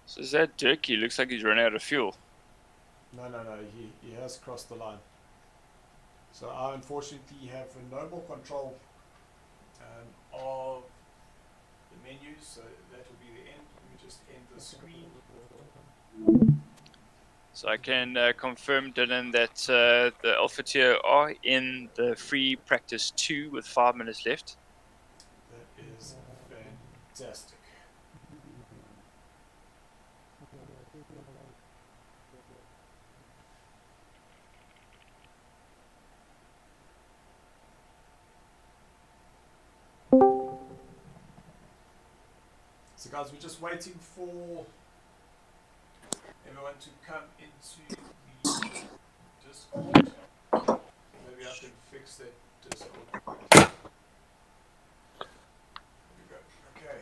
So is that Dirkie? Looks like he's run out of fuel. No, he has crossed the line. So I unfortunately have no more control of the menu, so that will be the end. Let me just end the screen. So I can confirm, Dylan, that the Alpha Tier are in the free practice 2 with 5 minutes left. That is fantastic. So guys, we're just waiting for everyone to come into the Discord. Maybe I can fix that Discord. There we go. Okay.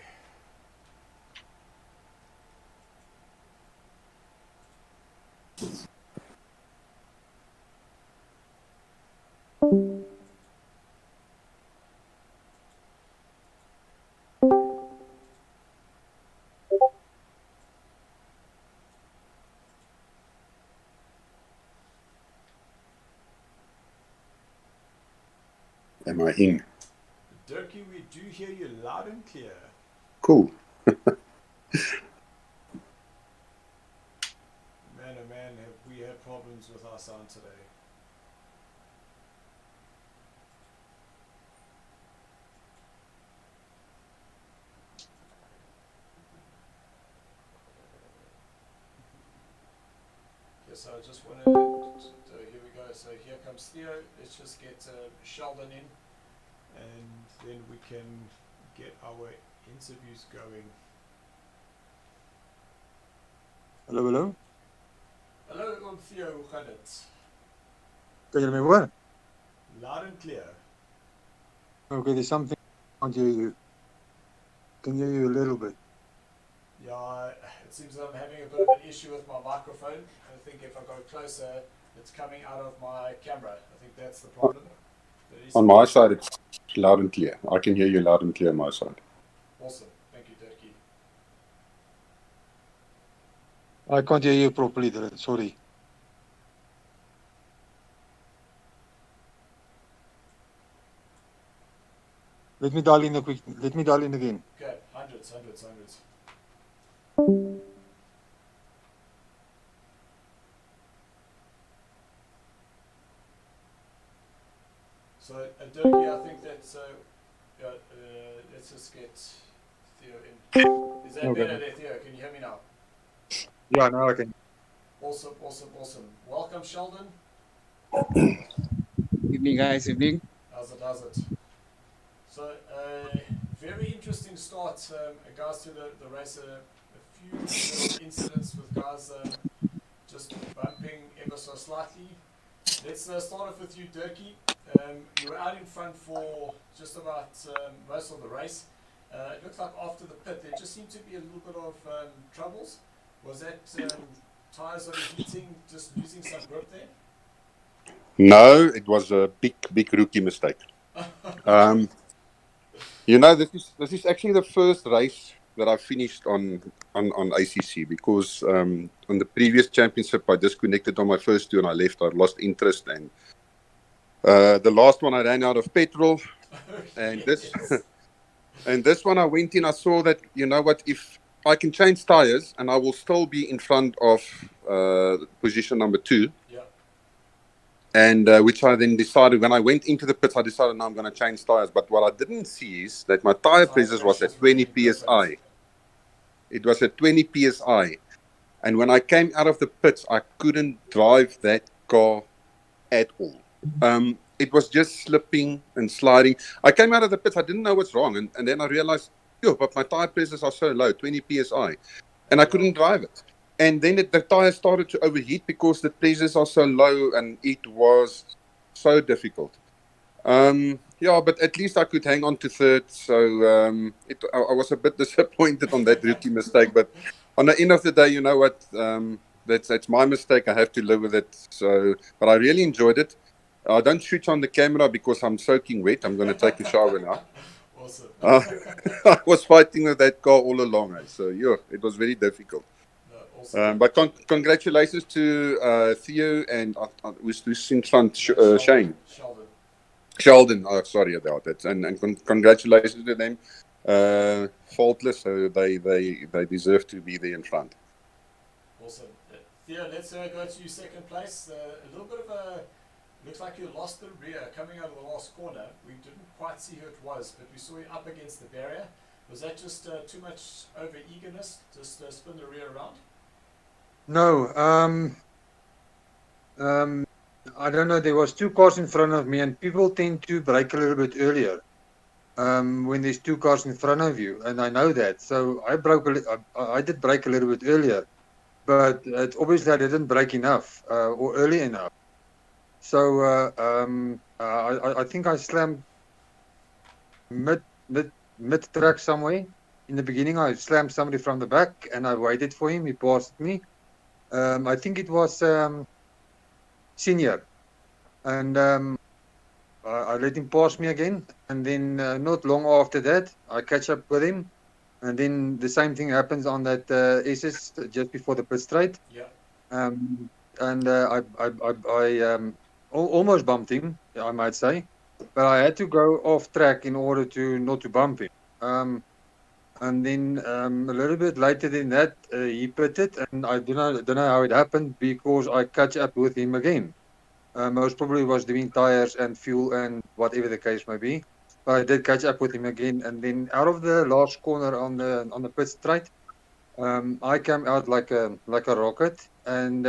Am I in? Dirkie, we do hear you loud and clear. Cool. Man, oh man, have we had problems with our sound today. Yes, I just want to, here we go. So here comes Theo. Let's just get Sheldon in, and then we can get our interviews going. Hallo, hallo. Hallo, Theo, hoe gaat het? Kan je me horen? Loud and clear. Okay, there's something I can't hear you. Can hear you a little bit. Yeah, it seems that I'm having a bit of an issue with my microphone. I think if I go closer, it's coming out of my camera. I think that's the problem. On my side, it's loud and clear. I can hear you loud and clear on my side. Awesome. I can't hear you properly, sorry. Let me dial in again. Okay, hundreds. So, Dirkie, I think that's, let's just get Theo in. Is that Okay. better there, Theo? Can you hear me now? Yeah, now I can. Awesome. Welcome, Sheldon. Evening, guys. Evening. How's it? So, very interesting start, guys, to the race. A few little incidents with guys just bumping ever so slightly. Let's start off with you, Dirkie. You were out in front for just about most of the race. It looks like after the pit there just seemed to be a little bit of troubles. Was that tyres overheating, just losing some grip there? No, it was a big rookie mistake. This is actually the first race that I finished on ACC because on the previous championship I disconnected on my first two and I left. I lost interest, and the last one I ran out of petrol, and this one I went in. I saw that, you know what, if I can change tires and I will still be in front of position number 2. Yeah. And which I then decided, when I went into the pits, I decided, no, I'm going to change tires. But what I didn't see is that my tire pressure was at 20 psi. It was at 20 psi. And when I came out of the pits, I couldn't drive that car at all. It was just slipping and sliding. I came out of the pits, I didn't know what's wrong. And then I realized, but my tire pressures are so low, 20 psi. And I couldn't drive it. And then the tire started to overheat because the pressures are so low, and it was so difficult. But at least I could hang on to third. So I was a bit disappointed on that rookie mistake. But on the end of the day, you know what? That's my mistake. I have to live with it. So, but I really enjoyed it. I don't switch on the camera because I'm soaking wet. I'm going to take a shower now. Awesome. I was fighting with that car all along. So it was very difficult. Awesome. But congratulations to Theo and who's in front, Shane. Sheldon. Oh, sorry about that. And congratulations to them. Faultless, so they deserve to be there in front. Awesome. Theo, let's go to second place. A little bit of a, looks like you lost the rear coming out of the last corner. We didn't quite see who it was, but we saw you up against the barrier. Was that just too much over eagerness? Just spin the rear around? No, I don't know. There was 2 cars in front of me, and people tend to brake a little bit earlier when there's 2 cars in front of you, and I know that. So I did brake a little bit earlier, but obviously I didn't brake enough or early enough. So I think I slammed mid track somewhere. In the beginning, I slammed somebody from the back, and I waited for him. He passed me. I think it was Senior, and I let him pass me again, and then not long after that I catch up with him, and then the same thing happens on that SS just before the pit straight. Yeah. And I almost bumped him, I might say, but I had to go off track in order to not to bump him. And then a little bit later than that, he pitted, and I don't know how it happened because I catch up with him again. Most probably was doing tires and fuel and whatever the case may be. But I did catch up with him again, and then out of the last corner on the pit straight, I came out like a rocket, and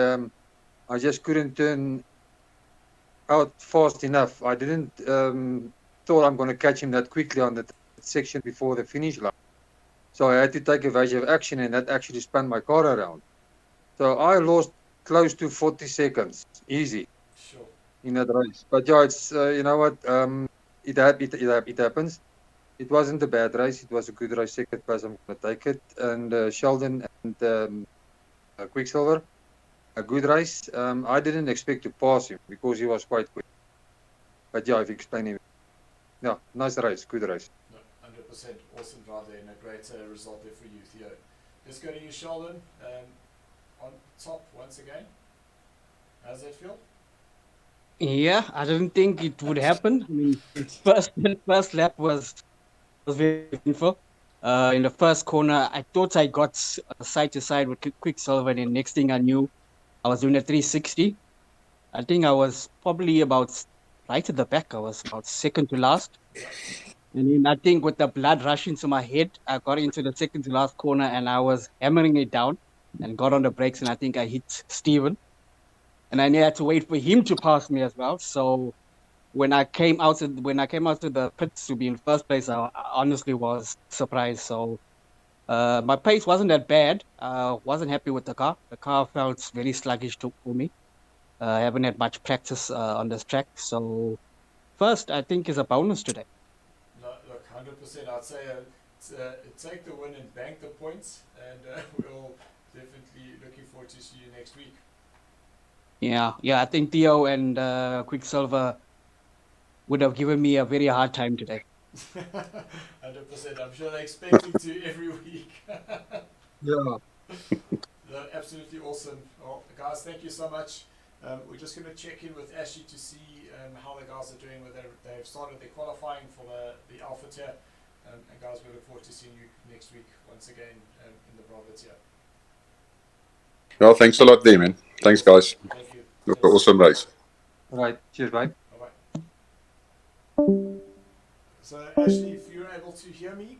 I just couldn't turn out fast enough. I didn't thought I'm going to catch him that quickly on that section before the finish line. So I had to take evasive action, and that actually spun my car around. So I lost close to 40 seconds, easy, in that race. But yeah, it's you know what, it happens. It wasn't a bad race. It was a good race. Second place, I'm going to take it. And Sheldon and Quicksilver, a good race. I didn't expect to pass him because he was quite quick. But yeah, I've explained him. Yeah, nice race, good race. 100% awesome drive there, and a great result there for you, Theo. Let's go to you, Sheldon. on top once again. How does that feel? Yeah, I didn't think it would happen. I mean, first lap was very painful. In the first corner, I thought I got side to side with Quicksilver, and then next thing I knew, I was doing a 360. I think I was probably about right at the back. I was about second to last. And then I think with the blood rushing to my head, I got into the second to last corner and I was hammering it down and got on the brakes. And I think I hit Steven. And I had to wait for him to pass me as well. So when I came out to the pits to be in first place, I honestly was surprised. So my pace wasn't that bad. Wasn't happy with the car. The car felt very sluggish for me. I haven't had much practice on this track. So first, I think is a bonus today. No, look, 100%. I'd say take the win and bank the points, and we'll definitely looking forward to see you next week. Yeah. I think Theo and Quicksilver would have given me a very hard time today. 100%. I'm sure they're expecting to every week. Yeah. No, absolutely awesome. Well, guys, thank you so much. We're just going to check in with Ashley to see how the guys are doing. Whether they've started their qualifying for the Alpha tier. And guys, we look forward to seeing you next week once again in the Bravo tier. Well, thanks a lot there, man. Thanks, guys. Thank you. Look, awesome race. All right. Cheers, bye. Bye-bye. So, Ashley, if you're able to hear me.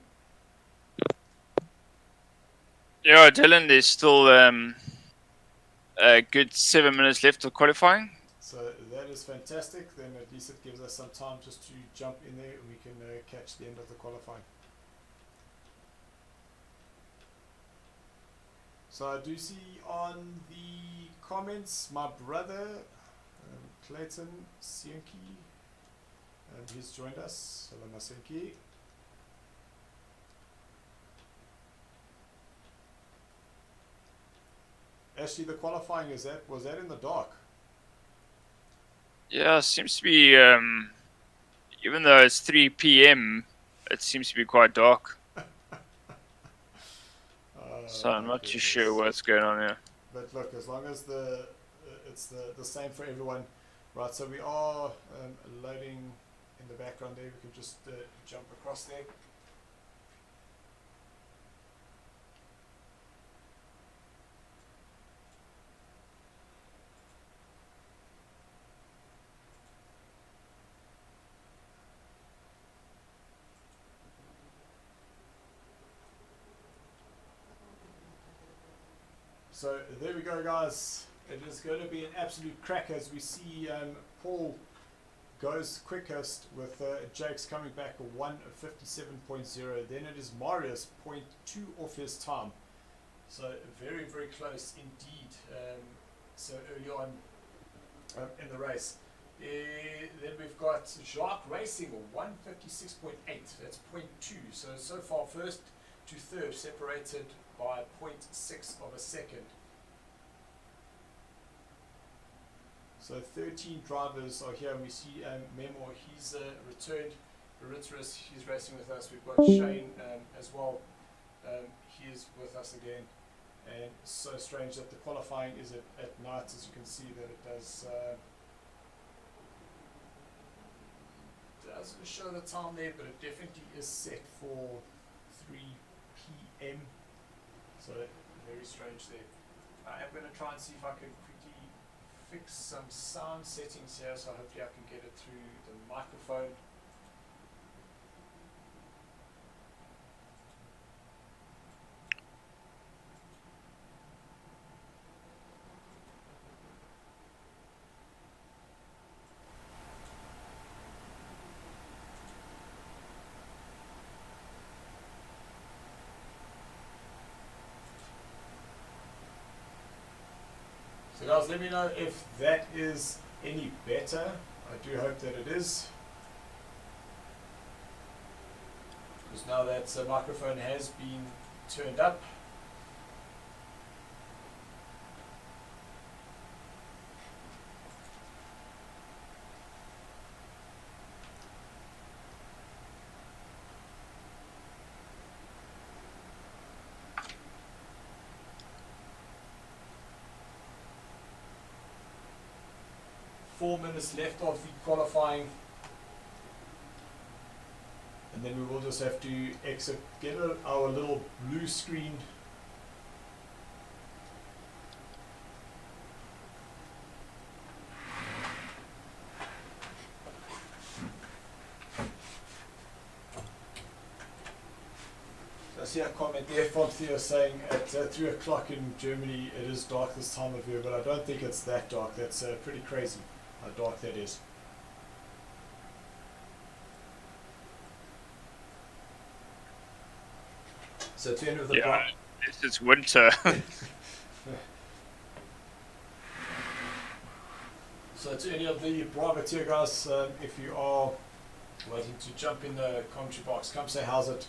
Yeah, Dylan, there's still a good 7 minutes left of qualifying. So that is fantastic. Then at least it gives us some time just to jump in there and we can catch the end of the qualifying. So I do see on the comments my brother Clayton Sienki, he's joined us. Hello, Masenki. Actually, the qualifying was that in the dark? Yeah, seems to be, even though it's 3 p.m., it seems to be quite dark. So I'm not too sure what's going on here. But look, as long as it's the same for everyone, right? So we are loading in the background there. We can just jump across there. So there we go, guys. It is going to be an absolute crack as we see Paul goes quickest with Jake's coming back a 1:57.0. Then it is Marius 0.2 off his time. So very, very close indeed. So early on in the race. Then we've got Jacques Racing 1:56.8. That's 0.2. So far first to third separated by 0.6 of a second. So 13 drivers are here, and we see Memo, he's returned. Baritris, he's racing with us. We've got Shane as well. He is with us again. And so strange that the qualifying is at night, as you can see that it doesn't show the time there, but it definitely is set for 3 p.m. So very strange there. I am going to try and see if I can quickly fix some sound settings here, so hopefully I can get it through the microphone. So guys, let me know if that is any better. I do hope that it is. Because now that microphone has been turned up. 4 minutes left of the qualifying. And then we will just have to exit, get our little blue screen. So I see a comment there from Theo saying at 3 o'clock in Germany it is dark this time of year, but I don't think it's that dark. That's pretty crazy how dark that is. So at the end of the block. This is winter. So to any of the Bravo tier guys, if you are waiting to jump in the commentary box, come say how's it.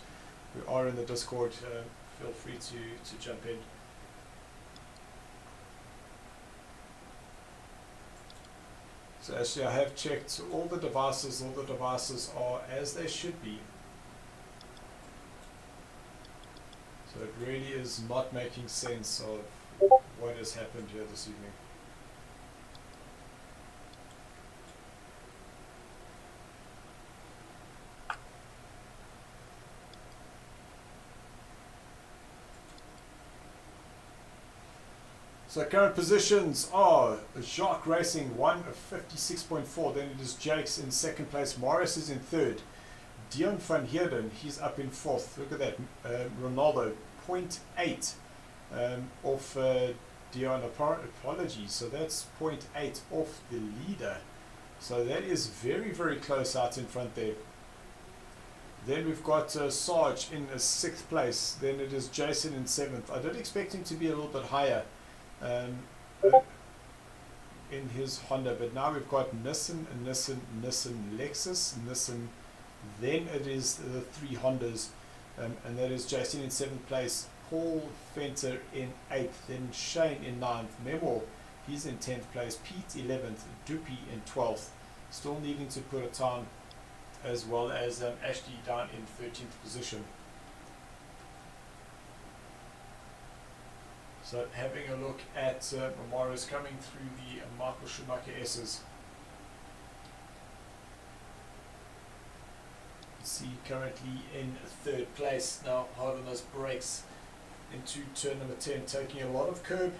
We are in the Discord. Feel free to jump in. So actually I have checked all the devices are as they should be. So it really is not making sense of what has happened here this evening. So current positions are Jacques Racing 1 of 56.4, then it is Jakes in second place, Morris is in third, Dion van Heerden, he's up in fourth. Look at that. Ronaldo, 0.8 off Dion. Apologies. So that's 0.8 off the leader. So that is very, very close out in front there. Then we've got Sarge in sixth place. Then it is Jason in seventh. I did expect him to be a little bit higher in his Honda, but now we've got Nissan, Lexus, Nissan. Then it is the three Hondas, and that is Jason in seventh place, Paul Fenter in eighth, then Shane in ninth, Memo, he's in 10th place, Pete 11th, Duppy in 12th, still needing to put a time, as well as Ashley down in 13th position. So having a look at Morris coming through the Michael Schumacher S's. See currently in third place now, hard on those brakes into turn number 10, taking a lot of curb,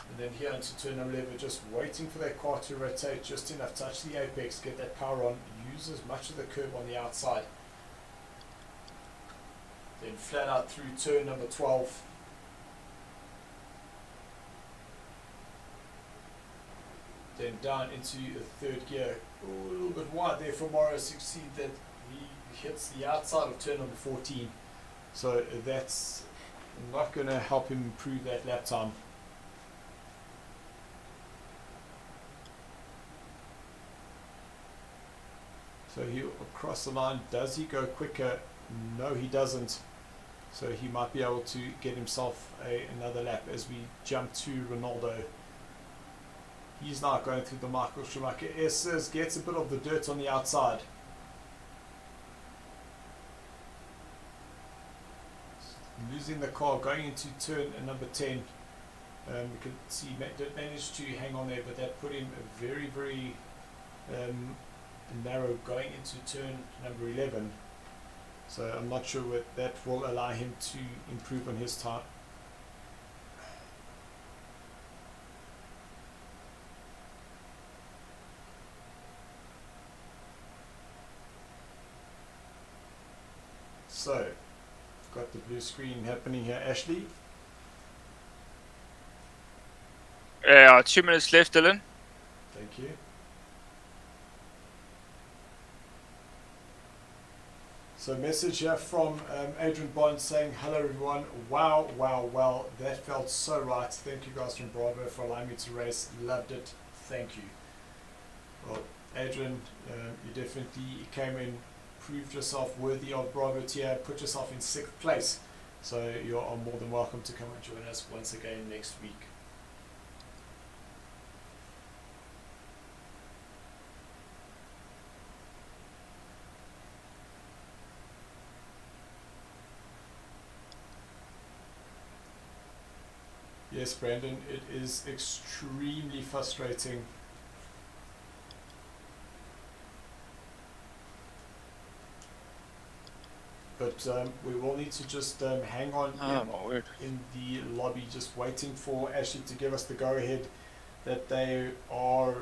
and then here into turn number 11, just waiting for that car to rotate just enough, touch the apex, get that power on, use as much of the curb on the outside, then flat out through turn number 12, then down into the third gear. Ooh, a little bit wide there for Morris. You see that he hits the outside of turn number 14, so that's not going to help him improve that lap time. So he'll cross the line. Does he go quicker? No, he doesn't. So he might be able to get himself another lap as we jump to Ronaldo. He's now going through the Michael Schumacher S's, gets a bit of the dirt on the outside. Losing the car, going into turn number 10. We can see he did manage to hang on there, but that put him very, very narrow going into turn number 11. So I'm not sure what that will allow him to improve on his time. So, got the blue screen happening here, Ashley. 2 minutes left, Dylan. Thank you. So, message here from Adrian Bond saying, hello everyone. Wow, wow, wow. That felt so right. Thank you guys from Bravo for allowing me to race. Loved it. Thank you. Well, Adrian, you definitely came in, proved yourself worthy of Bravo tier, put yourself in 6th place. So you are more than welcome to come and join us once again next week. Yes, Brandon, it is extremely frustrating but we will need to just hang on Oh my word. in the lobby, just waiting for Ashley to give us the go-ahead that they are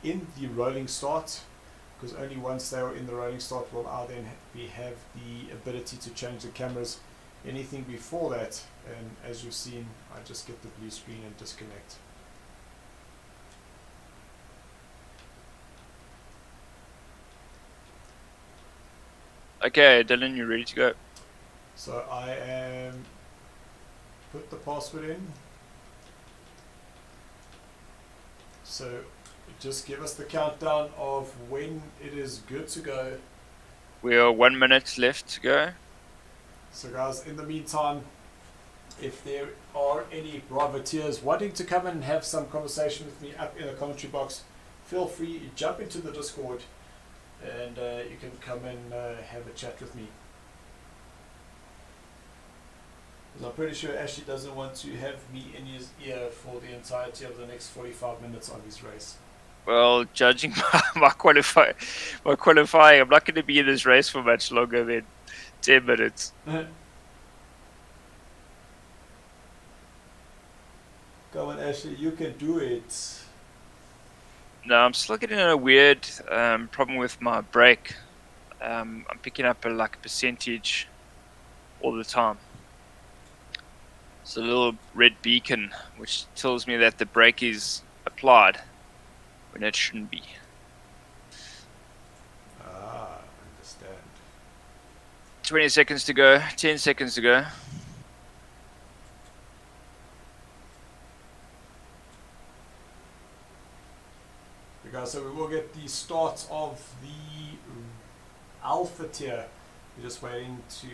in the rolling start, because only once they are in the rolling start will we have the ability to change the cameras. Anything before that, and as you've seen, I just get the blue screen and disconnect. Okay, Dylan, you ready to go? So I am put the password in. So just give us the countdown of when it is good to go. We are 1 minute left to go. So guys, in the meantime, if there are any privateers wanting to come and have some conversation with me up in the commentary box, feel free, jump into the Discord and you can come and have a chat with me. Because I'm pretty sure Ashley doesn't want to have me in his ear for the entirety of the next 45 minutes of his race. Well, judging by my qualifying, I'm not going to be in this race for much longer than 10 minutes. Come on, Ashley, you can do it. No, I'm still getting a weird problem with my brake. I'm picking up a percentage all the time. It's a little red beacon which tells me that the brake is applied when it shouldn't be. Ah, understand. 20 seconds to go, 10 seconds to go. So we will get the start of the alpha tier. We're just waiting to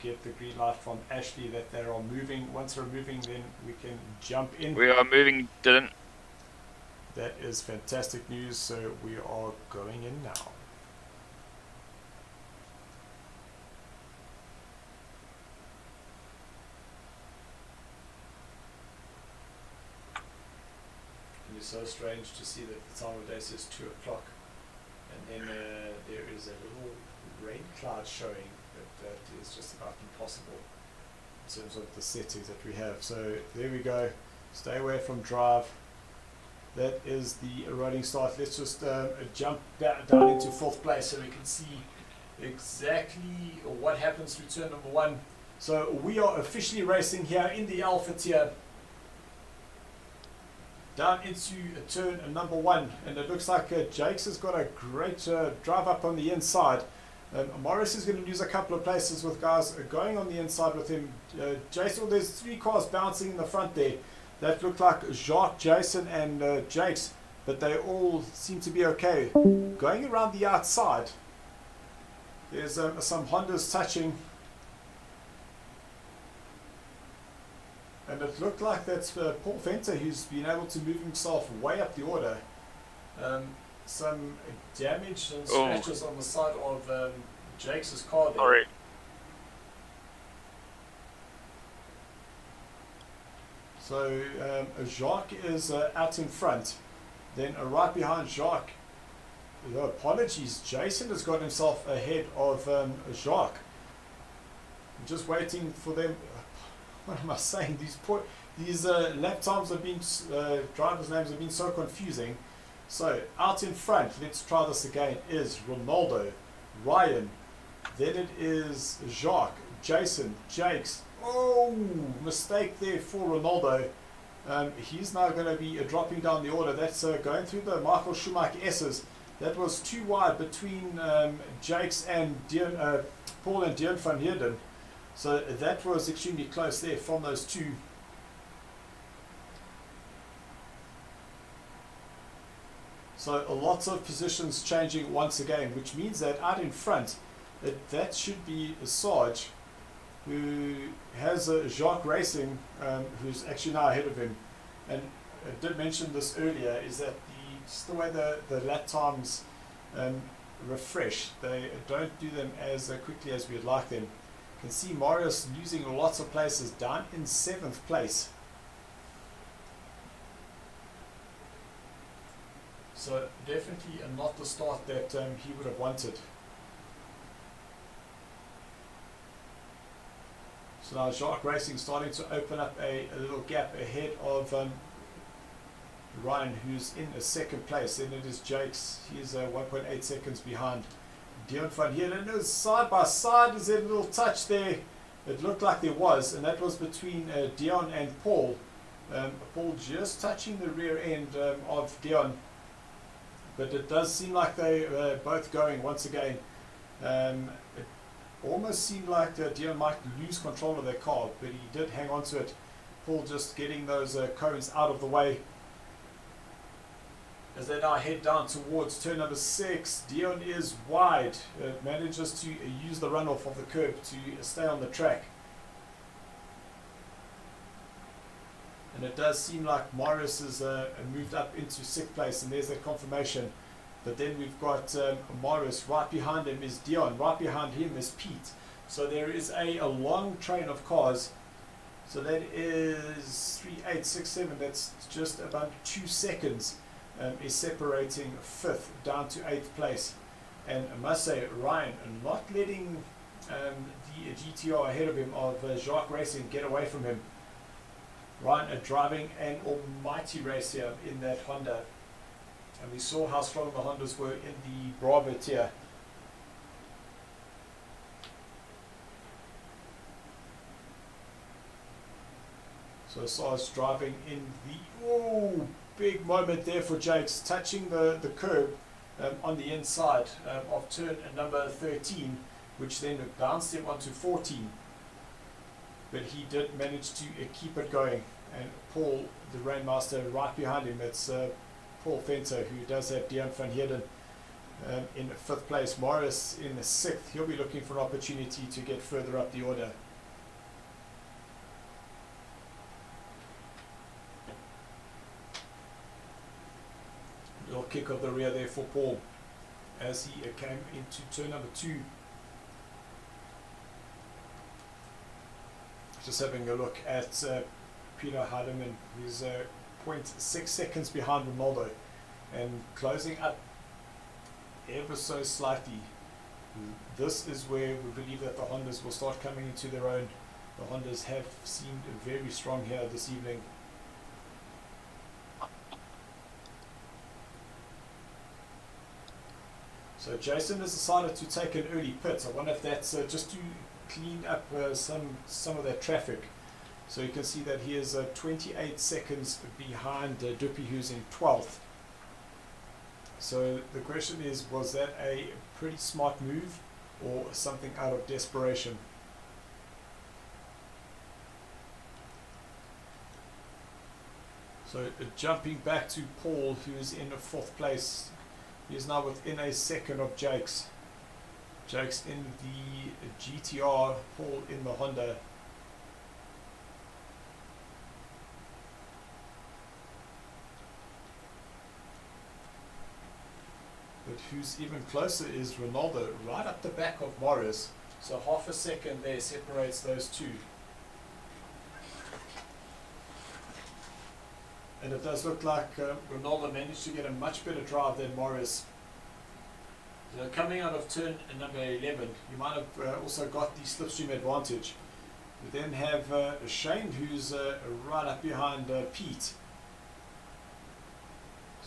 get the green light from Ashley that they are moving. Once we're moving, then we can jump in. We are moving, Dylan. That is fantastic news. So we are going in now. It's so strange to see that the time of day says 2 o'clock, and then there is a little rain cloud showing, but that is just about impossible in terms of the settings that we have. So there we go. Stay away from drive. That is the rolling start. Let's just jump down into 4th place so we can see exactly what happens through turn number 1. So we are officially racing here in the alpha tier, down into turn number 1, and it looks like Jakes has got a great drive up on the inside. Morris is going to lose a couple of places with guys going on the inside with him. Jason, there's 3 cars bouncing in the front there. That looked like Jacques, Jason and Jakes, but they all seem to be okay. Going around the outside, there's some Hondas touching. And it looked like that's Paul Venter, who's been able to move himself way up the order. Some damage and scratches on the side of Jake's car there. All right. So Jacques is out in front. Then right behind Jacques, apologies, Jason has got himself ahead of Jacques. I'm just waiting for them. What am I saying? These lap times have been, drivers' names have been so confusing. So out in front, let's try this again, is Ronaldo, Ryan, then it is Jacques, Jason, Jakes. Oh, mistake there for Ronaldo. He's now going to be dropping down the order. That's going through the Michael Schumacher S's. That was too wide between Jakes and Paul and Dion van Heerden. So that was extremely close there from those two. So lots of positions changing once again, which means that out in front, that should be Sarge, who has Jacques Racing, who's actually now ahead of him. And I did mention this earlier, is that just the way the lap times refresh, they don't do them as quickly as we'd like them. You can see Marius losing lots of places, down in 7th place. So definitely not the start that he would have wanted. So now Jacques Racing starting to open up a little gap ahead of Ryan, who's in a second place. Then it is Jakes. He's 1.8 seconds behind Dion van Heerden. Is side by side. Is there a little touch there? It looked like there was, and that was between Dion and Paul. Paul just touching the rear end of Dion, but it does seem like they both going once again. It almost seemed like Dion might lose control of their car, but he did hang on to it. Paul just getting those cones out of the way as they now head down towards turn number 6. Dion is wide, manages to use the runoff of the curb to stay on the track. And it does seem like Morris has moved up into 6th place, and there's that confirmation. But then we've got Morris, right behind him is Dion, right behind him is Pete. So there is a long train of cars. So that is 3, 8, 6, 7, that's just about 2 seconds is separating 5th down to 8th place. And I must say, Ryan not letting the GTR ahead of him of Jacques Racing get away from him. Ryan driving an almighty race here in that Honda. And we saw how strong the Hondas were in the Bravo tier. So SARS driving in the big moment there for Jakes, touching the curb on the inside of turn number 13, which then bounced him onto 14. But he did manage to keep it going. And Paul, the Rainmaster, right behind him. It's Paul Fenter, who does have Dion van Heerden in 5th place. Morris in 6th. He'll be looking for an opportunity to get further up the order. Little kick of the rear there for Paul as he came into turn number 2. Just having a look at Peter Hardeman, who's 0.6 seconds behind Ronaldo and closing up ever so slightly. This is where we believe that the Hondas will start coming into their own. The Hondas have seemed very strong here this evening. So Jason has decided to take an early pit. I wonder if that's just to clean up some of that traffic. So you can see that he is 28 seconds behind Duppy, who's in 12th. So the question is, was that a pretty smart move or something out of desperation? So jumping back to Paul, who is in 4th place. He is now within a second of Jakes. Jakes in the GTR, Paul in the Honda. But who's even closer is Ronaldo, right up the back of Morris. So half a second there separates those two. And it does look like Ronaldo managed to get a much better drive than Morris. So coming out of turn number 11, you might have also got the slipstream advantage. We then have Shane, who's right up behind Pete.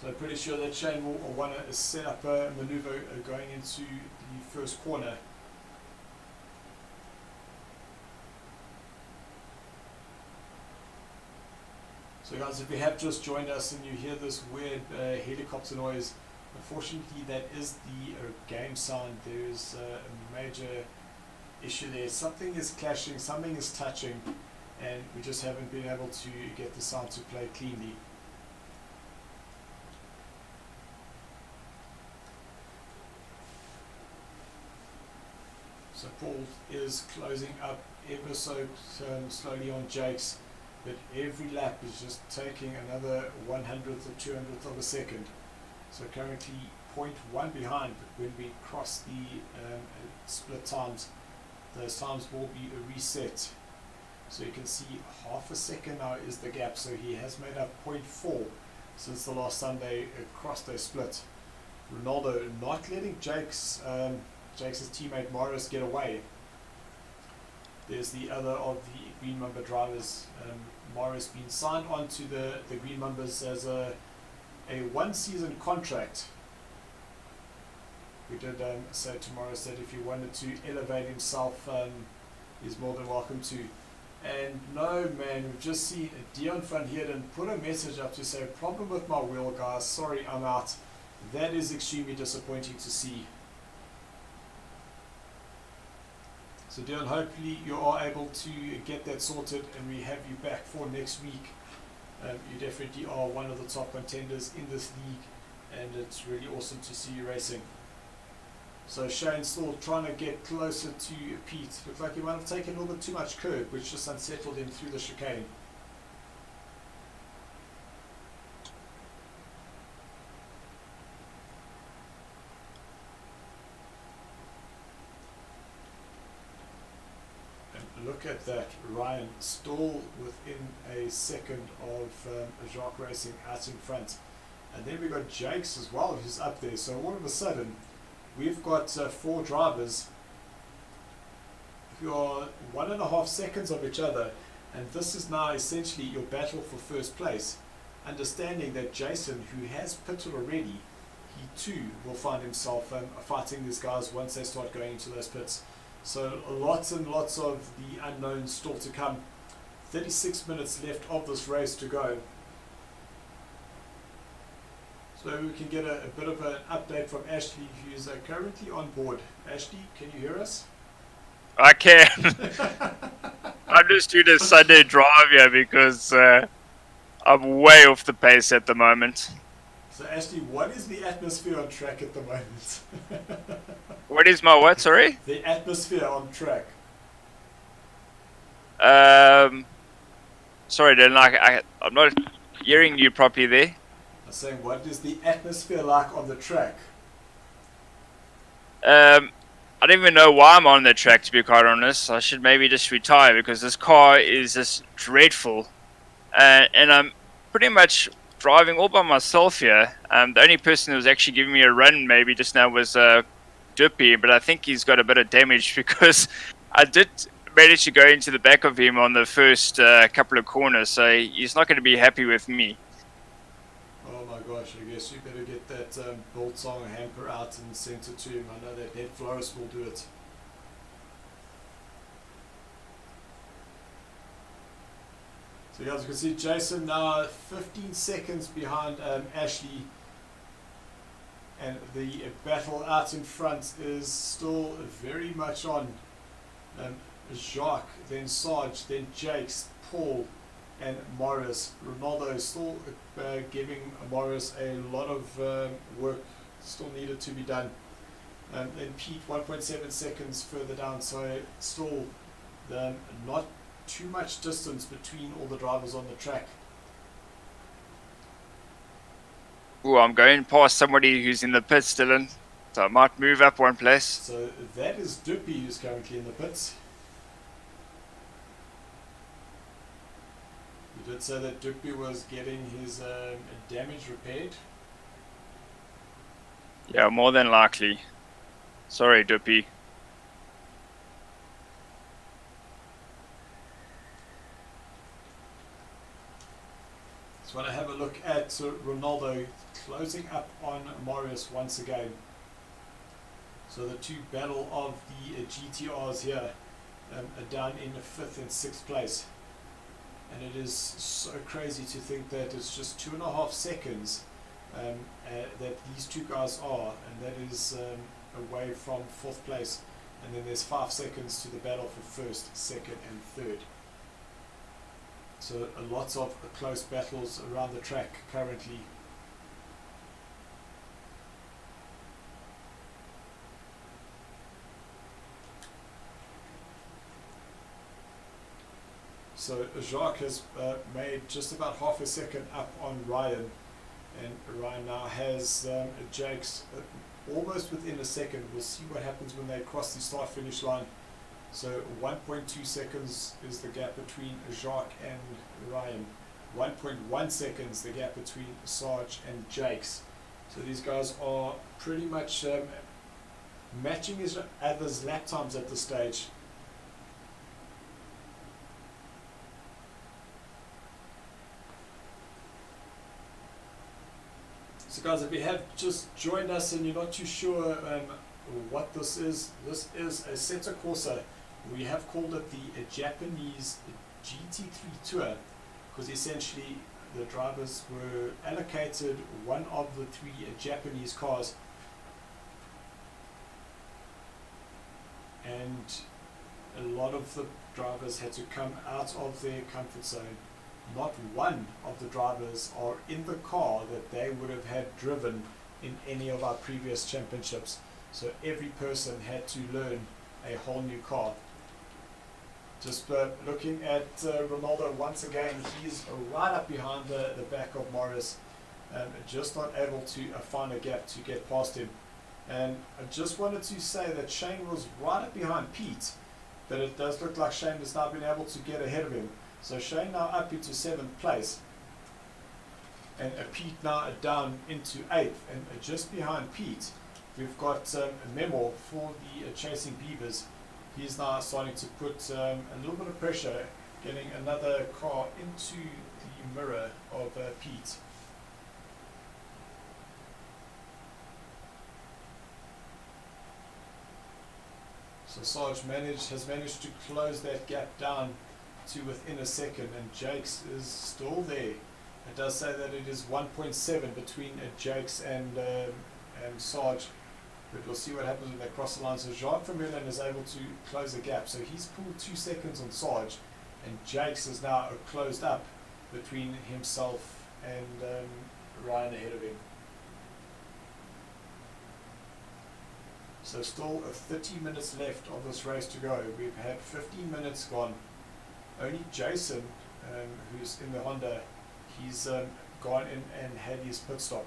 So pretty sure that Shane will want to set up a maneuver going into the first corner. So guys, if you have just joined us and you hear this weird helicopter noise, unfortunately that is the game sound. There is a major issue there. Something is clashing, something is touching, and we just haven't been able to get the sound to play cleanly. So Paul is closing up ever so slowly on Jakes, but every lap is just taking another 100th or 200th of a second. So currently 0.1 behind, but when we cross the split times, those times will be reset. So you can see half a second now is the gap, so he has made up 0.4 since the last time they crossed their split. Ronaldo not letting Jakes' teammate Morris get away. there's the other of the Green Mamba drivers. Morris been signed on to the Green Mambas as a 1-season contract. We did say to Morris that if he wanted to elevate himself, he's more than welcome to. And no, man, we've just seen Dion van Heerden put a message up to say, problem with my wheel, guys, sorry, I'm out. That is extremely disappointing to see. So Dion, hopefully you are able to get that sorted and we have you back for next week. You definitely are one of the top contenders in this league, and it's really awesome to see you racing. So Shane's still trying to get closer to Pete. Looks like he might have taken a little bit too much curb, which just unsettled him through the chicane. And look at that, Ryan still within a second of Jacques Racing out in front. And then we've got Jakes as well, who's up there. So all of a sudden, we've got 4 drivers who are 1.5 seconds of each other, and this is now essentially your battle for first place. Understanding that Jason, who has pitted already, he too will find himself fighting these guys once they start going into those pits. So lots and lots of the unknowns still to come. 36 minutes left of this race to go. So we can get a bit of an update from Ashley, who's currently on board. Ashley, can you hear us? I can. I'm just doing a Sunday drive here because I'm way off the pace at the moment. So Ashley, what is the atmosphere on track at the moment? What is my what, sorry? The atmosphere on track. Sorry, Dylan, I'm not hearing you properly there. I'm saying, what is the atmosphere like on the track? I don't even know why I'm on the track, to be quite honest. I should maybe just retire because this car is just dreadful. And I'm pretty much driving all by myself here. The only person who was actually giving me a run maybe just now was Duppy, but I think he's got a bit of damage because I did manage to go into the back of him on the first couple of corners, so he's not going to be happy with me. Oh my gosh, I guess you better get that Biltong hamper out and send it to him. I know that Ed Flores will do it. So guys, you can see Jason now 15 seconds behind Ashley, and the battle out in front is still very much on. Jacques, then Sarge, then Jakes, Paul, and Morris. Ronaldo is still giving Morris a lot of work still needed to be done. And Pete 1.7 seconds further down, so still not too much distance between all the drivers on the track. Oh, I'm going past somebody who's in the pits, Dylan, so I might move up one place. So that is Duppy, who's currently in the pits. You did say that Duppy was getting his damage repaired. Yeah, more than likely. Sorry, Duppy. Just want to have a look at Ronaldo closing up on Marius once again. So the two battle of the GTRs here are down in 5th and 6th place. And it is so crazy to think that it's just 2.5 seconds that these two guys are, and that is away from 4th place. And then there's 5 seconds to the battle for 1st, 2nd and 3rd. So lots of close battles around the track currently. So Jacques has made just about half a second up on Ryan, and Ryan now has Jakes almost within a second. We'll see what happens when they cross the start-finish line. So 1.2 seconds is the gap between Jacques and Ryan. 1.1 seconds the gap between Sarge and Jakes. So these guys are pretty much matching each other's lap times at this stage. So guys, if you have just joined us and you're not too sure what this is a Seto Corsa. We have called it the Japanese GT3 Tour because essentially the drivers were allocated one of the three Japanese cars, and a lot of the drivers had to come out of their comfort zone. Not one of the drivers are in the car that they would have had driven in any of our previous championships. So every person had to learn a whole new car. Just looking at Ronaldo once again, he's right up behind the back of Morris, just not able to find a gap to get past him. And I just wanted to say that Shane was right up behind Pete, but it does look like Shane has now been able to get ahead of him. So Shane now up into 7th place, and Pete now down into 8th, and just behind Pete we've got Memo for the Chasing Beavers. He's now starting to put a little bit of pressure, getting another car into the mirror of Pete. So Sarge has managed to close that gap down to within a second, and Jakes is still there. It does say that it is 1.7 between Jakes and Sarge, but we'll see what happens when they cross the line. So Jean Vermeulen is able to close the gap, so he's pulled 2 seconds on Sarge, and Jakes is now closed up between himself and Ryan ahead of him. So still 30 minutes left of this race to go. We've had 15 minutes gone. Only Jason, who's in the Honda, he's gone in and had his pit stop.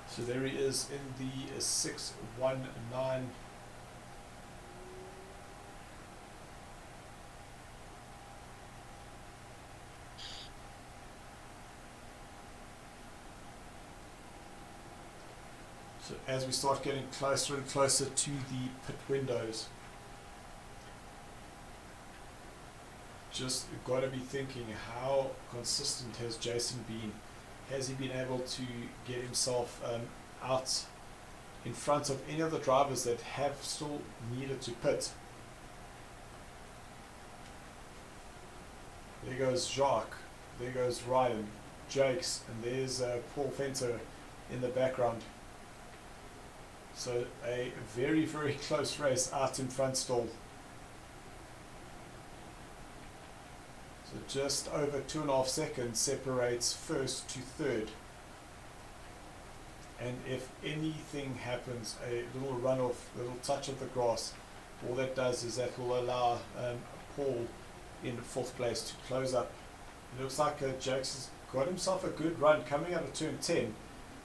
So there he is in the 619. So as we start getting closer and closer to the pit windows, just got to be thinking, how consistent has Jason been? Has he been able to get himself out in front of any of the drivers that have still needed to pit? There goes Jacques, there goes Ryan, Jakes, and there's Paul Fenter in the background. So a very, very close race out in front still. So just over 2.5 seconds separates first to third. And if anything happens, a little runoff, a little touch of the grass, all that does is that will allow Paul in 4th place to close up. It looks like Jakes has got himself a good run coming out of turn 10.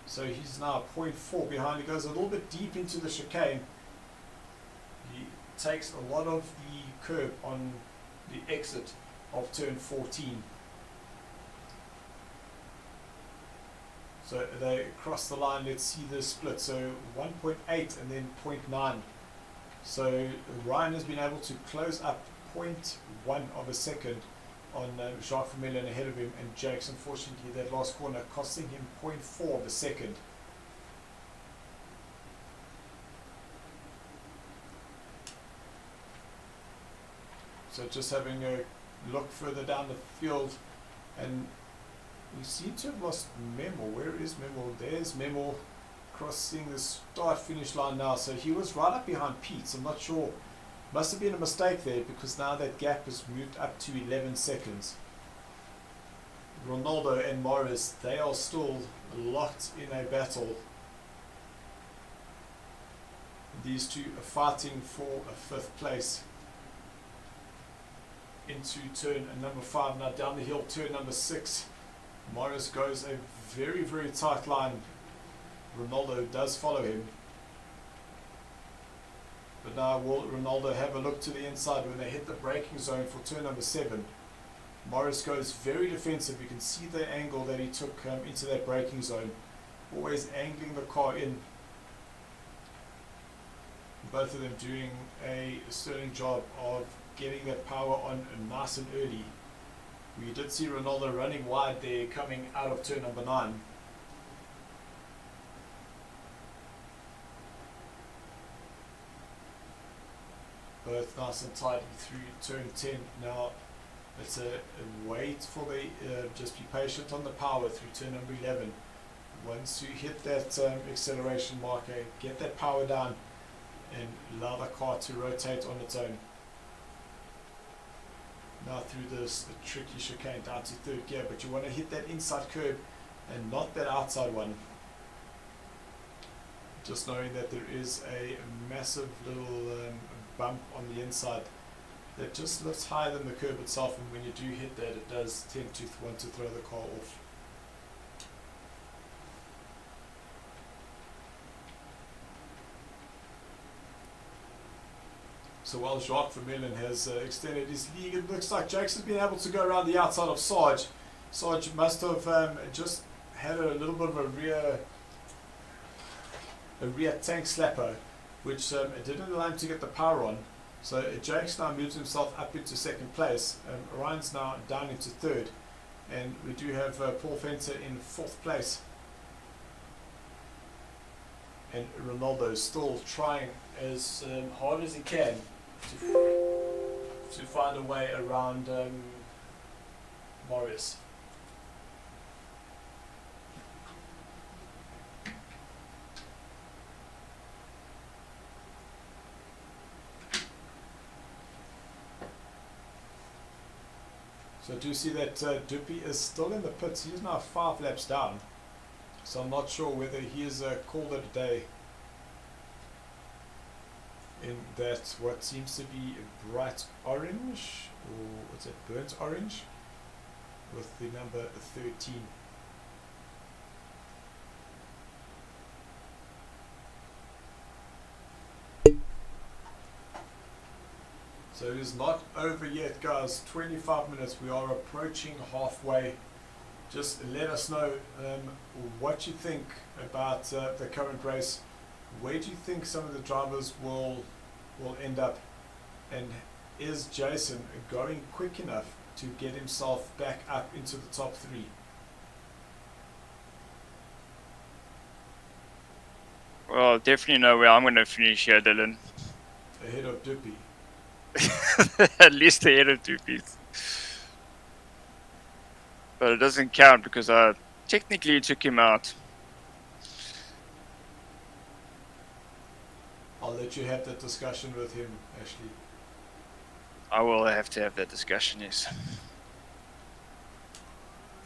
So he's now 0.4 behind. He goes a little bit deep into the chicane. He takes a lot of the curb on the exit of turn 14. So they cross the line. Let's see the split. So 1.8 and then 0.9. So Ryan has been able to close up 0.1 of a second on Jacques Vermeulen ahead of him, and Jakes, unfortunately, that last corner costing him 0.4 of a second. So just having a look further down the field, and we seem to have lost Memo. Where is Memo? There's Memo crossing the start-finish line now. So he was right up behind Pete. So I'm not sure. Must have been a mistake there, because now that gap has moved up to 11 seconds. Ronaldo and Morris, they are still locked in a battle. These two are fighting for a 5th place. Into turn number 5, now down the hill, turn number 6. Morris goes a very, very tight line. Ronaldo does follow him. But now will Ronaldo have a look to the inside when they hit the braking zone for turn number 7. Morris goes very defensive. You can see the angle that he took into that braking zone. Always angling the car in. Both of them doing a sterling job of getting that power on nice and early. We did see Ronaldo running wide there coming out of turn number 9. Both nice and tidy through turn 10. Now it's a wait for the just be patient on the power through turn number 11. Once you hit that acceleration marker, get that power down and allow the car to rotate on its own. Now through this tricky chicane down to 3rd gear, but you want to hit that inside curb and not that outside one. Just knowing that there is a massive little bump on the inside that just lifts higher than the curb itself, and when you do hit that, it does tend to want to throw the car off. So while Jacques Vermeulen has extended his lead, it looks like Jakes has been able to go around the outside of Sarge. Sarge must have just had a little bit of a rear tank slapper, which didn't allow him to get the power on. So Jakes now moves himself up into 2nd place. Ryan's now down into 3rd, and we do have Paul Fenter in 4th place. And Ronaldo is still trying as hard as he can to find a way around Morris. So I do see that Duppy is still in the pits. He's now 5 laps down. So I'm not sure whether he has called it a day in that what seems to be a bright orange, or what's it, burnt orange, with the number 13. So it is not over yet, guys. 25 minutes, we are approaching halfway. Just let us know what you think about the current race. Where do you think some of the drivers will end up? And is Jason going quick enough to get himself back up into the top 3? Well, definitely know where I'm going to finish here, Dylan. Ahead of Duppy. At least ahead of 2 pieces. But it doesn't count because I technically took him out. I'll let you have that discussion with him, Ashley. I will have to have that discussion, yes.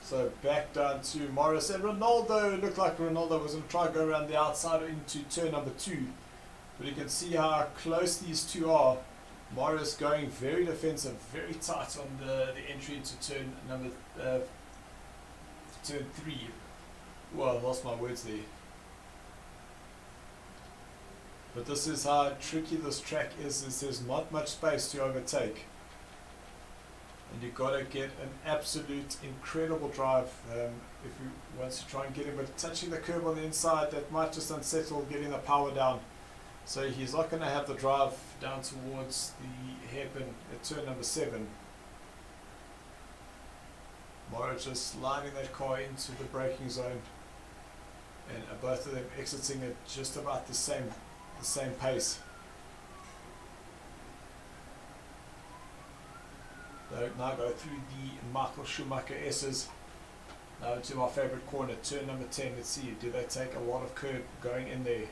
So back down to Morris and Ronaldo. It looked like Ronaldo was going to try to go around the outside into turn number 2. But you can see how close these two are. Morris going very defensive, very tight on the entry into turn number turn 3. Well, I lost my words there. But this is how tricky this track is there's not much space to overtake. And you've got to get an absolute incredible drive if you want to try and get him. But touching the curb on the inside, that might just unsettle getting the power down. So he's not going to have the drive down towards the hairpin at turn number 7. Mora just sliding that car into the braking zone, and both of them exiting at just about the same pace. They now go through the Michael Schumacher S's. Now into my favorite corner, turn number 10. Let's see, do they take a lot of curb going in there?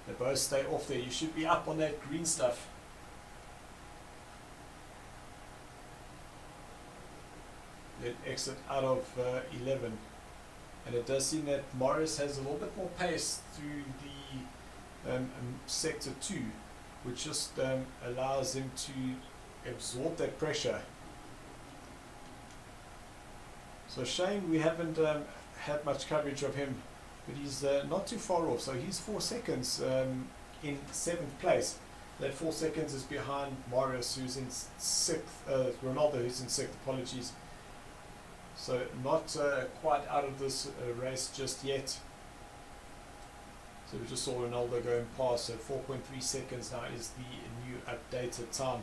They both stay off there. You should be up on that green stuff. Then exit out of 11. And it does seem that Morris has a little bit more pace through the sector 2, which just allows him to absorb that pressure. So Shane, we haven't had much coverage of him, but he's not too far off. So he's 4 seconds in 7th place. That 4 seconds is behind Morris, who's in 6th, Ronaldo, who's in 6th, apologies. So not quite out of this race just yet. So we just saw Ronaldo going past, so 4.3 seconds now is the new updated time.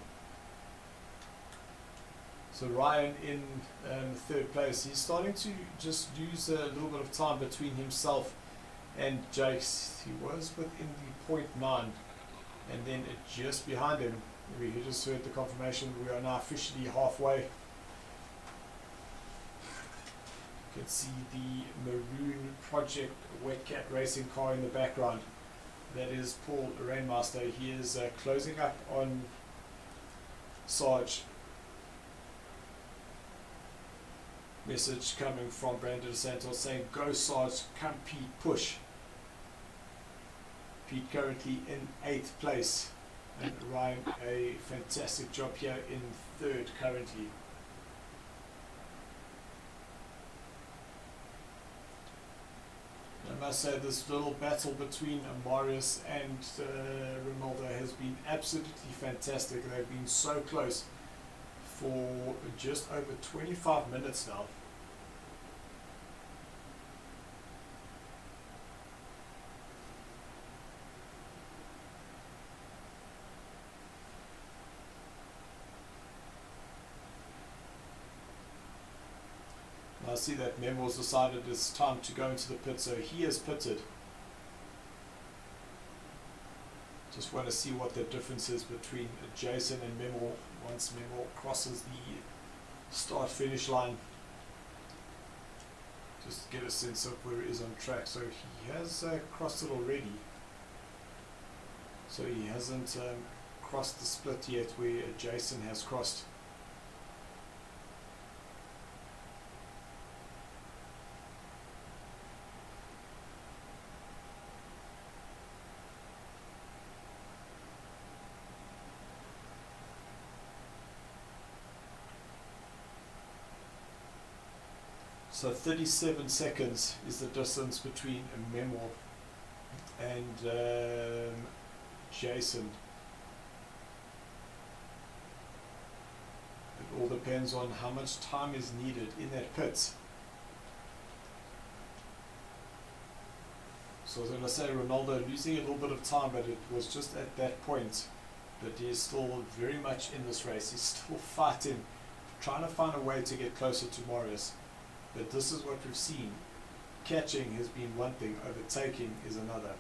So Ryan in third place. He's starting to just lose a little bit of time between himself and Jakes. He was within the 0.9, and then just behind him, we just heard the confirmation, we are now officially halfway. You can see the maroon Project Wetcat racing car in the background. That is Paul Rainmaster. He is closing up on Sarge. Message coming from Brandon DeSantos saying, "Go Sarge, come Pete, push." Pete currently in 8th place, and Ryan a fantastic job here in 3rd currently. I must say this little battle between Marius and Ronaldo has been absolutely fantastic. They've been so close for just over 25 minutes now. I see that Memo's decided it's time to go into the pit, so he is pitted. Just want to see what the difference is between Jason and Memo once Memo crosses the start-finish line. Just to get a sense of where he is on track. So he has crossed it already. So he hasn't crossed the split yet where Jason has crossed. So 37 seconds is the distance between Memo and Jason. It all depends on how much time is needed in that pit. So I was going to say Ronaldo losing a little bit of time, but it was just at that point. But he is still very much in this race. He's still fighting, trying to find a way to get closer to Marius. But this is what we've seen. Catching has been one thing, overtaking is another.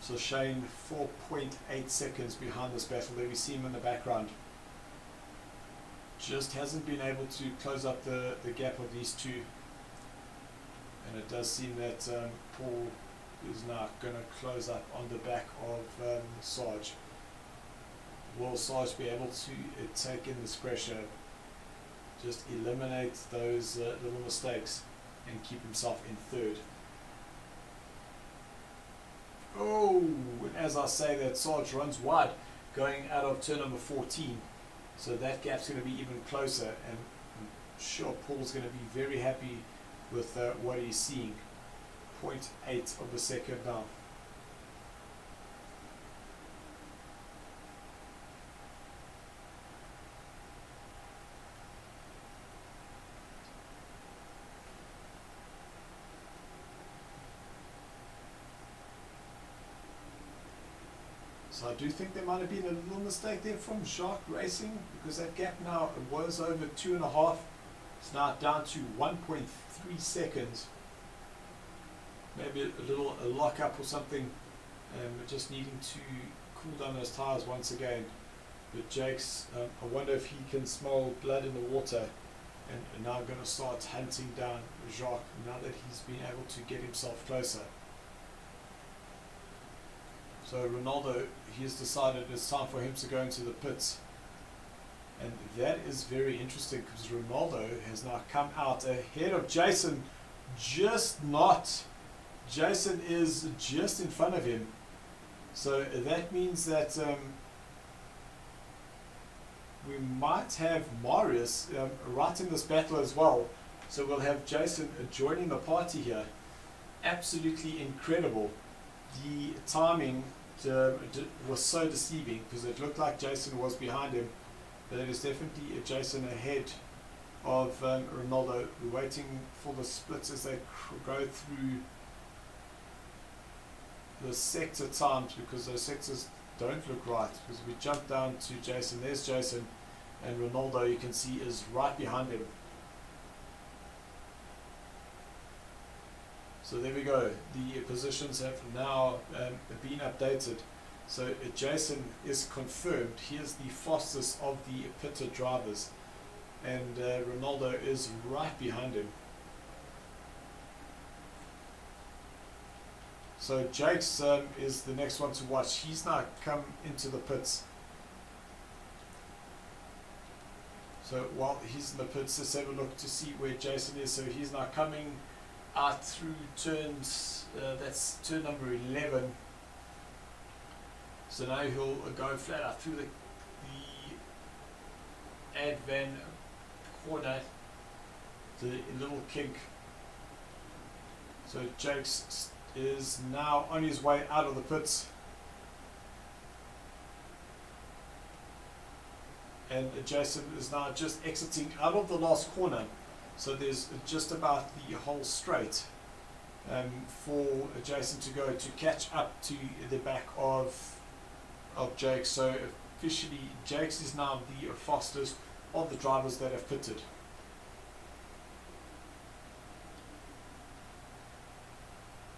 So Shane 4.8 seconds behind this battle. There we see him in the background. Just hasn't been able to close up the gap of these two. And it does seem that Paul is now going to close up on the back of Sarge. Will Sarge be able to take in this pressure, just eliminate those little mistakes and keep himself in 3rd? Oh, and as I say that, Sarge runs wide going out of turn number 14. So that gap's going to be even closer, and I'm sure Paul's going to be very happy with what he's seeing. 0.8 of a second now. So I do think there might have been a little mistake there from Shark Racing, because that gap now was over 2.5. It's now down to 1.3 seconds. Maybe a lock-up or something, just needing to cool down those tires once again. But Jakes, I wonder if he can smell blood in the water, and now going to start hunting down Jacques now that he's been able to get himself closer. So Ronaldo, he's decided it's time for him to go into the pits. And that is very interesting, because Ronaldo has now come out ahead of Jason. Jason is just in front of him. So that means that we might have Marius right in this battle as well. So we'll have Jason joining the party here. Absolutely incredible. The timing was so deceiving, because it looked like Jason was behind him. But it is definitely Jason ahead of Ronaldo. We're waiting for the splits as they go through the sector times, because those sectors don't look right. Because we jump down to Jason, there's Jason, and Ronaldo, you can see, is right behind him. So there we go, the positions have now been updated. So Jason is confirmed, he is the fastest of the pitted drivers, and Ronaldo is right behind him. So Jake's is the next one to watch. He's now come into the pits. So while he's in the pits, let's have a look to see where Jason is. So he's now coming out through turns, that's turn number 11. So now he'll go flat out through the Advan corner, the little kink. So Jake's is now on his way out of the pits. And Jason is now just exiting out of the last corner. So there's just about the whole straight for Jason to go to catch up to the back of Jake. So officially Jake's is now the fastest of the drivers that have pitted.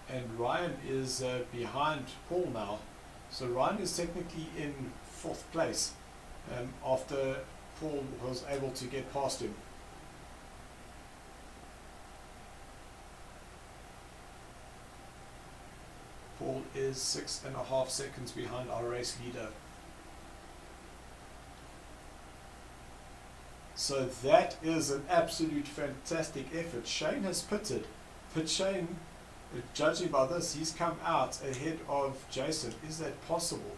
And Ryan is behind Paul now. So Ryan is technically in 4th place after Paul was able to get past him. Paul is 6.5 seconds behind our race leader. So that is an absolute fantastic effort. Shane has pitted, but Shane, judging by this, he's come out ahead of Jason. Is that possible?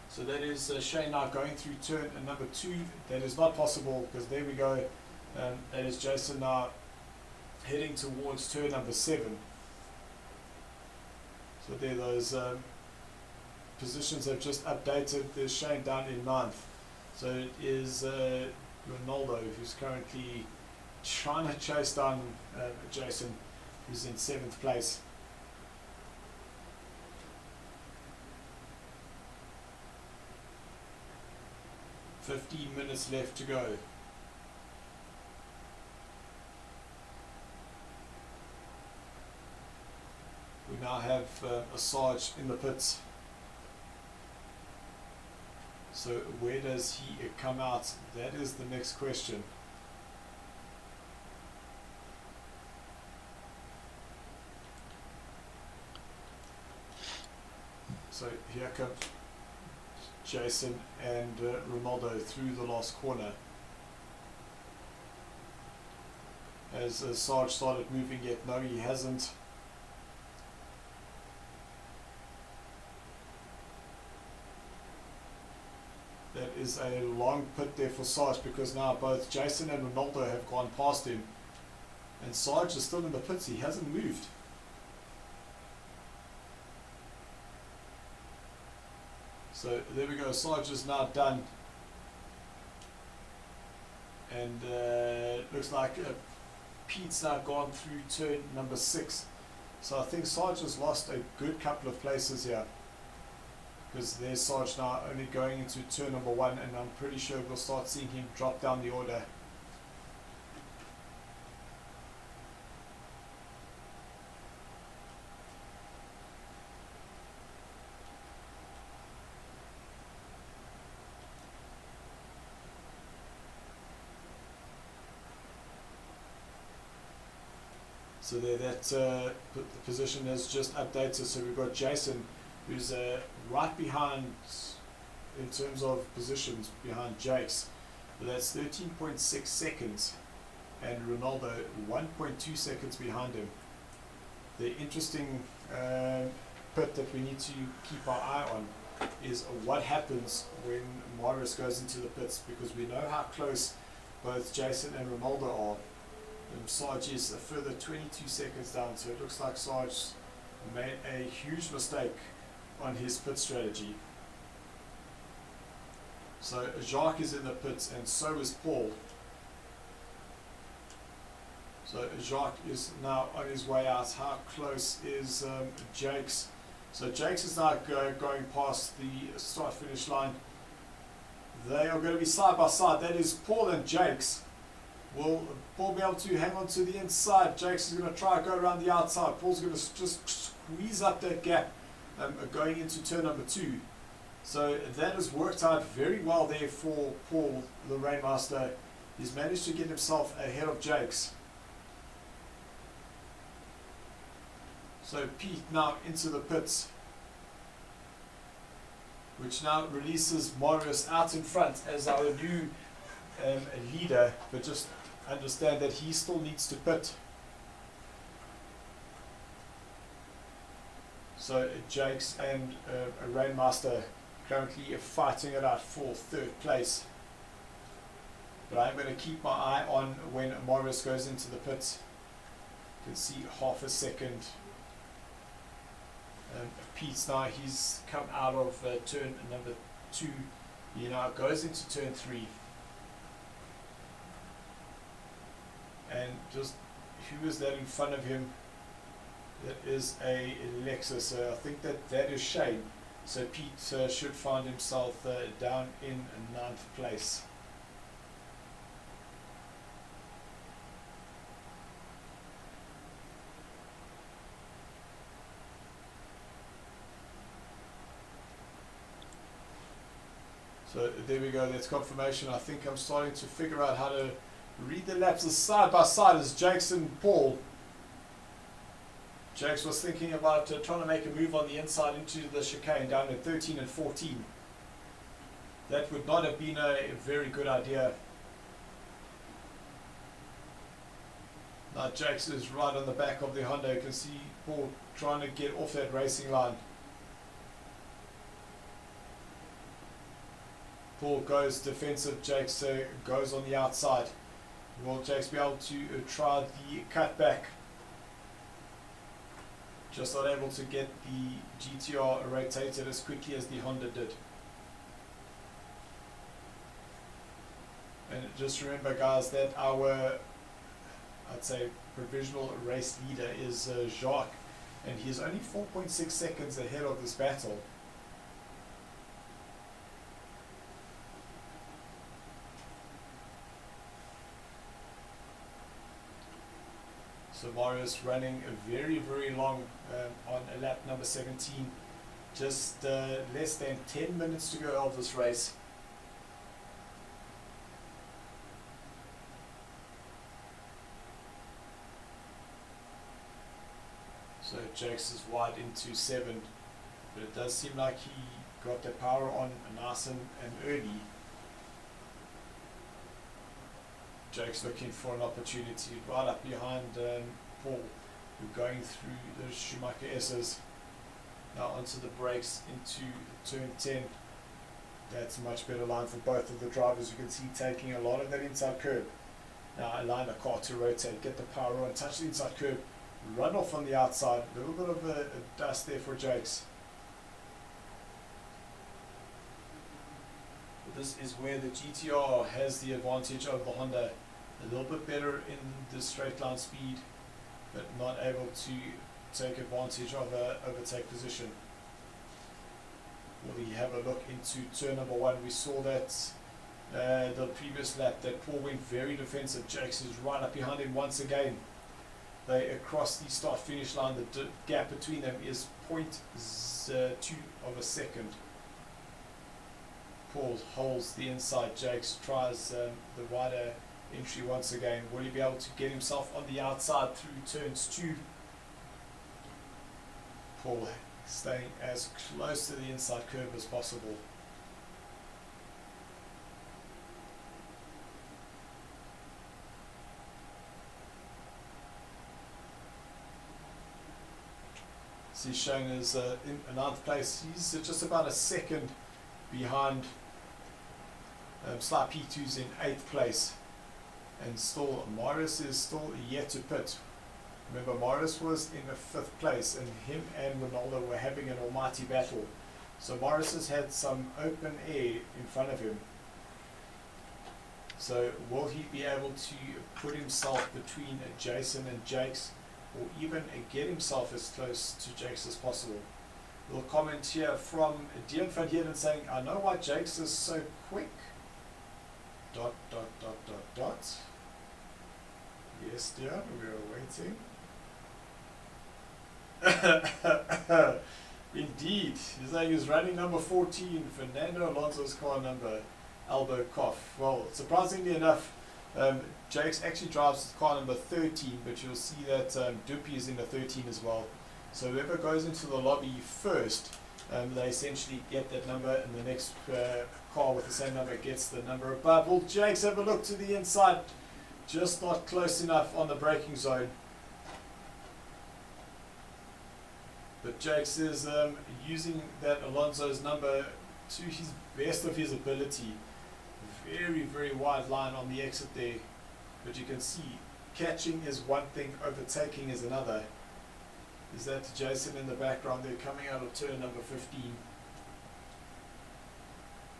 So that is Shane now going through turn number 2. That is not possible, because there we go. That is Jason now heading towards turn number 7. So there, those positions have just updated. There's Shane down in 9th. So it is Ronaldo who's currently trying to chase down Jason, who's in 7th place. "15 minutes left to go." We now have a Sarge in the pits. So where does he come out? That is the next question. So here comes Jason and Ronaldo through the last corner. Has Sarge started moving yet? No, he hasn't. That is a long pit there for Sarge, because now both Jason and Ronaldo have gone past him. And Sarge is still in the pits, he hasn't moved. So there we go, Sarge is now done. And looks like Pete's now gone through turn number 6. So I think Sarge has lost a good couple of places here, because there's Sarge now only going into turn number 1, and I'm pretty sure we'll start seeing him drop down the order. So there, that the position has just updated. So we've got Jason, who's right behind in terms of positions behind Jake's. But that's 13.6 seconds, and Ronaldo 1.2 seconds behind him. The interesting bit that we need to keep our eye on is what happens when Morris goes into the pits, because we know how close both Jason and Ronaldo are. Sarge is a further 22 seconds down, so it looks like Sarge made a huge mistake on his pit strategy. So Jacques is in the pits, and so is Paul. So Jacques is now on his way out. How close is Jakes? So Jakes is now going past the start-finish line. They are going to be side by side. That is Paul and Jakes. Will Paul be able to hang on to the inside? Jakes is going to try and go around the outside. Paul's going to just squeeze up that gap going into turn number 2. So that has worked out very well there for Paul, the Rainmaster. He's managed to get himself ahead of Jakes. So Pete now into the pits, which now releases Marius out in front as our new leader, but just understand that he still needs to pit. So Jakes and Rainmaster currently fighting it out for 3rd place. But I'm going to keep my eye on when Marius goes into the pits. You can see half a second. Pete's now, he's come out of turn number 2. He now goes into turn 3. And just, who is that in front of him? That is a Lexus. I think that is Shane. So Pete should find himself down in 9th place. So there we go, that's confirmation. I think I'm starting to figure out how to read the laps side by side as Jakes and Paul. Jakes was thinking about trying to make a move on the inside into the chicane down at 13 and 14. That would not have been a very good idea. Now Jakes is right on the back of the Honda. You can see Paul trying to get off that racing line. Paul goes defensive, Jakes goes on the outside. Will Jakes be able to try the cutback? Just not able to get the GTR rotated as quickly as the Honda did. And just remember guys that our, I'd say, provisional race leader is Jacques, and he is only 4.6 seconds ahead of this battle. So Marius running very, very long on lap number 17. Just less than 10 minutes to go of this race. So Jakes is wide into 7, but it does seem like he got the power on nice and early. Jakes looking for an opportunity right up behind Paul, who going through the Schumacher S's. Now onto the brakes into turn 10. That's a much better line for both of the drivers. You can see taking a lot of that inside curb. Now align the car to rotate, get the power on, touch the inside curb, run off on the outside. A little bit of a dust there for Jakes. This is where the GTR has the advantage over the Honda. A little bit better in the straight line speed, but not able to take advantage of a overtake position. Will we have a look into turn number 1? We saw that the previous lap that Paul went very defensive. Jakes is right up behind him once again. They across the start finish line. The gap between them is 0.2 of a second. Paul holds the inside. Jakes tries the wider entry once again. Will he be able to get himself on the outside through turns 2? Paul staying as close to the inside curve as possible. See, Shane is in 9th place. He's just about a second behind Sly P2's in 8th place, and still Marius is still yet to pit. Remember, Marius was in the 5th place, and him and Ronaldo were having an almighty battle. So Marius has had some open air in front of him. So will he be able to put himself between Jason and Jakes, or even get himself as close to Jakes as possible? A little comment here from Dion van Heerden saying, I know why Jakes is so quick. ... Yes, Dion, we are waiting. Indeed, he's saying he's running number 14, Fernando Alonso's car number, Albo Koff. Well, surprisingly enough, Jakes actually drives car number 13, but you'll see that Dupi is in the 13 as well. So whoever goes into the lobby first, they essentially get that number, and the next car with the same number gets the number above. Will Jakes have a look to the inside? Just not close enough on the braking zone. But Jakes is using that Alonso's number to his best of his ability. Very, very wide line on the exit there. But you can see, catching is one thing, overtaking is another. Is that Jason in the background there coming out of turn number 15.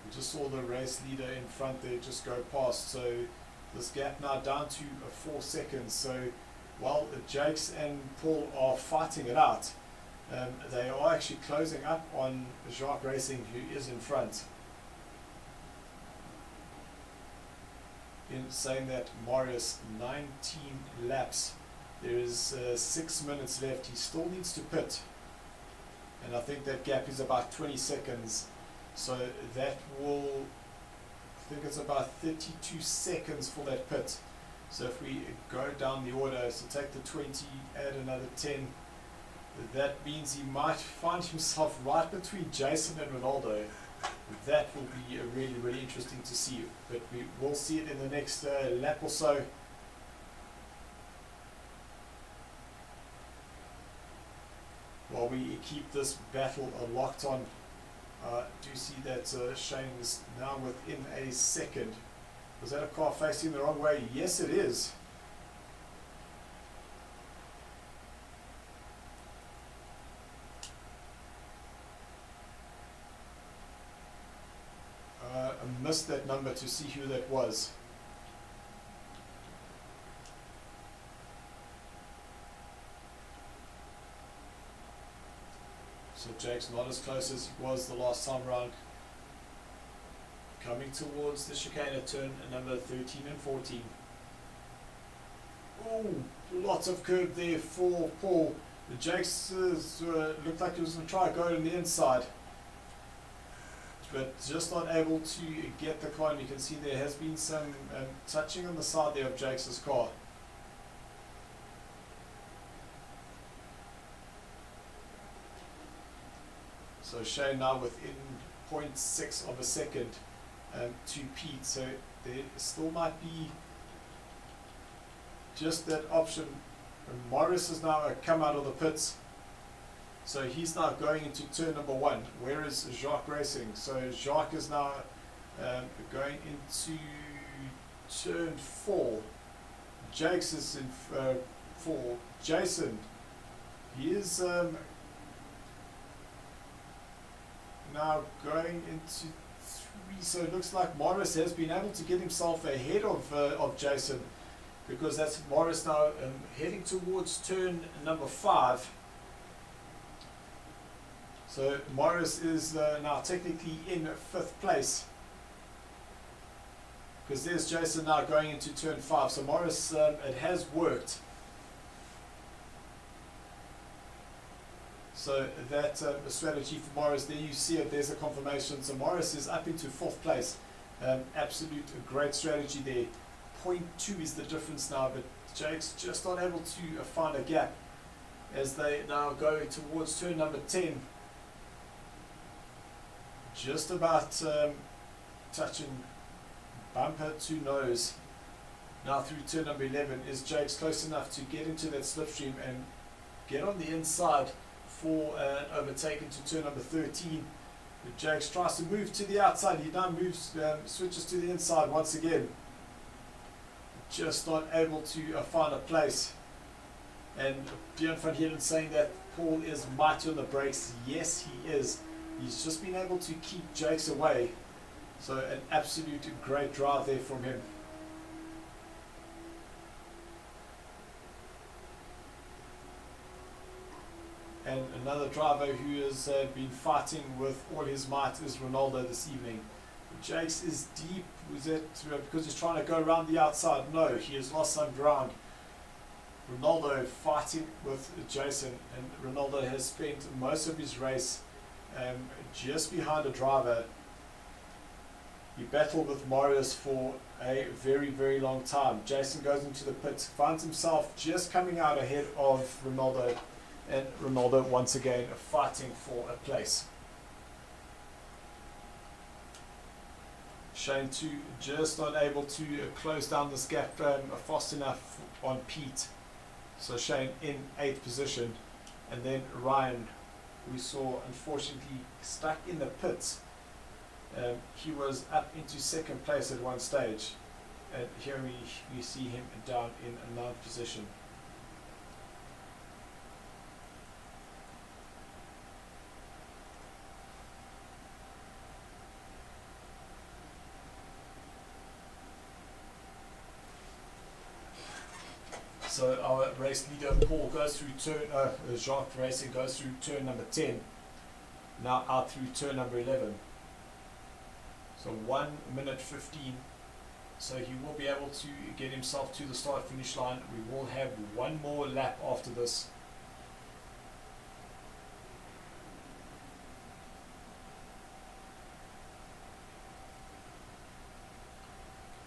We just saw the race leader in front there just go past. So this gap now down to 4 seconds. So while Jakes and Paul are fighting it out, they are actually closing up on Jacques Racing, who is in front. In saying that Marius, 19 laps. There is 6 minutes left. He still needs to pit. And I think that gap is about 20 seconds. So that will, I think it's about 32 seconds for that pit. So if we go down the order, so take the 20, add another 10, that means he might find himself right between Jason and Ronaldo. That will be really, really interesting to see. But we will see it in the next lap or so. While we keep this battle locked on, do see that Shane is now within a second. Was that a car facing the wrong way? Yes, it is. I missed that number to see who that was. So Jake's not as close as he was the last time round. Coming towards the chicane at turn number 13 and 14. Oh, lots of curb there for Paul. The Jake's looked like he was going to try to go on the inside, but just not able to get the car. And you can see there has been some touching on the side there of Jake's car. So Shane now within 0.6 of a second to Pete. So there still might be just that option. And Morris has now come out of the pits. So he's now going into turn number 1. Where is Jacques Racing? So Jacques is now going into turn 4. Jakes is in 4. Jason, he is now going into 3. So it looks like Morris has been able to get himself ahead of Jason, because that's Morris now heading towards turn number 5. So Morris is now technically in 5th place, because there's Jason now going into turn 5. So Morris, it has worked. So that strategy for Morris, there you see it, there's a confirmation. So Morris is up into 4th place. Absolute great strategy there. 0.2 is the difference now, but Jake's just not able to find a gap as they now go towards turn number 10. Just about touching bumper to nose. Now through turn number 11, is Jake's close enough to get into that slipstream and get on the inside for an overtake into turn number 13. But Jakes tries to move to the outside. He now moves, switches to the inside once again. Just not able to find a place. And Dion van Heerden saying that Paul is mighty on the brakes. Yes, he is. He's just been able to keep Jakes away. So an absolute great drive there from him. And another driver who has been fighting with all his might is Ronaldo this evening. Jakes is deep. Was it because he's trying to go around the outside? No, he has lost some ground. Ronaldo fighting with Jason, and Ronaldo has spent most of his race just behind a driver. He battled with Marius for a very, very long time. Jason goes into the pits, finds himself just coming out ahead of Ronaldo, and Ronaldo once again fighting for a place. Shane 2 just not able to close down this gap fast enough on Pete. So Shane in 8th position, and then Ryan, we saw unfortunately stuck in the pits. He was up into 2nd place at one stage, and here we see him down in a 9th position. So our race leader Paul goes through turn, Jacques Racing goes through turn number 10, now out through turn number 11. So 1 minute 15. So he will be able to get himself to the start finish line. We will have one more lap after this.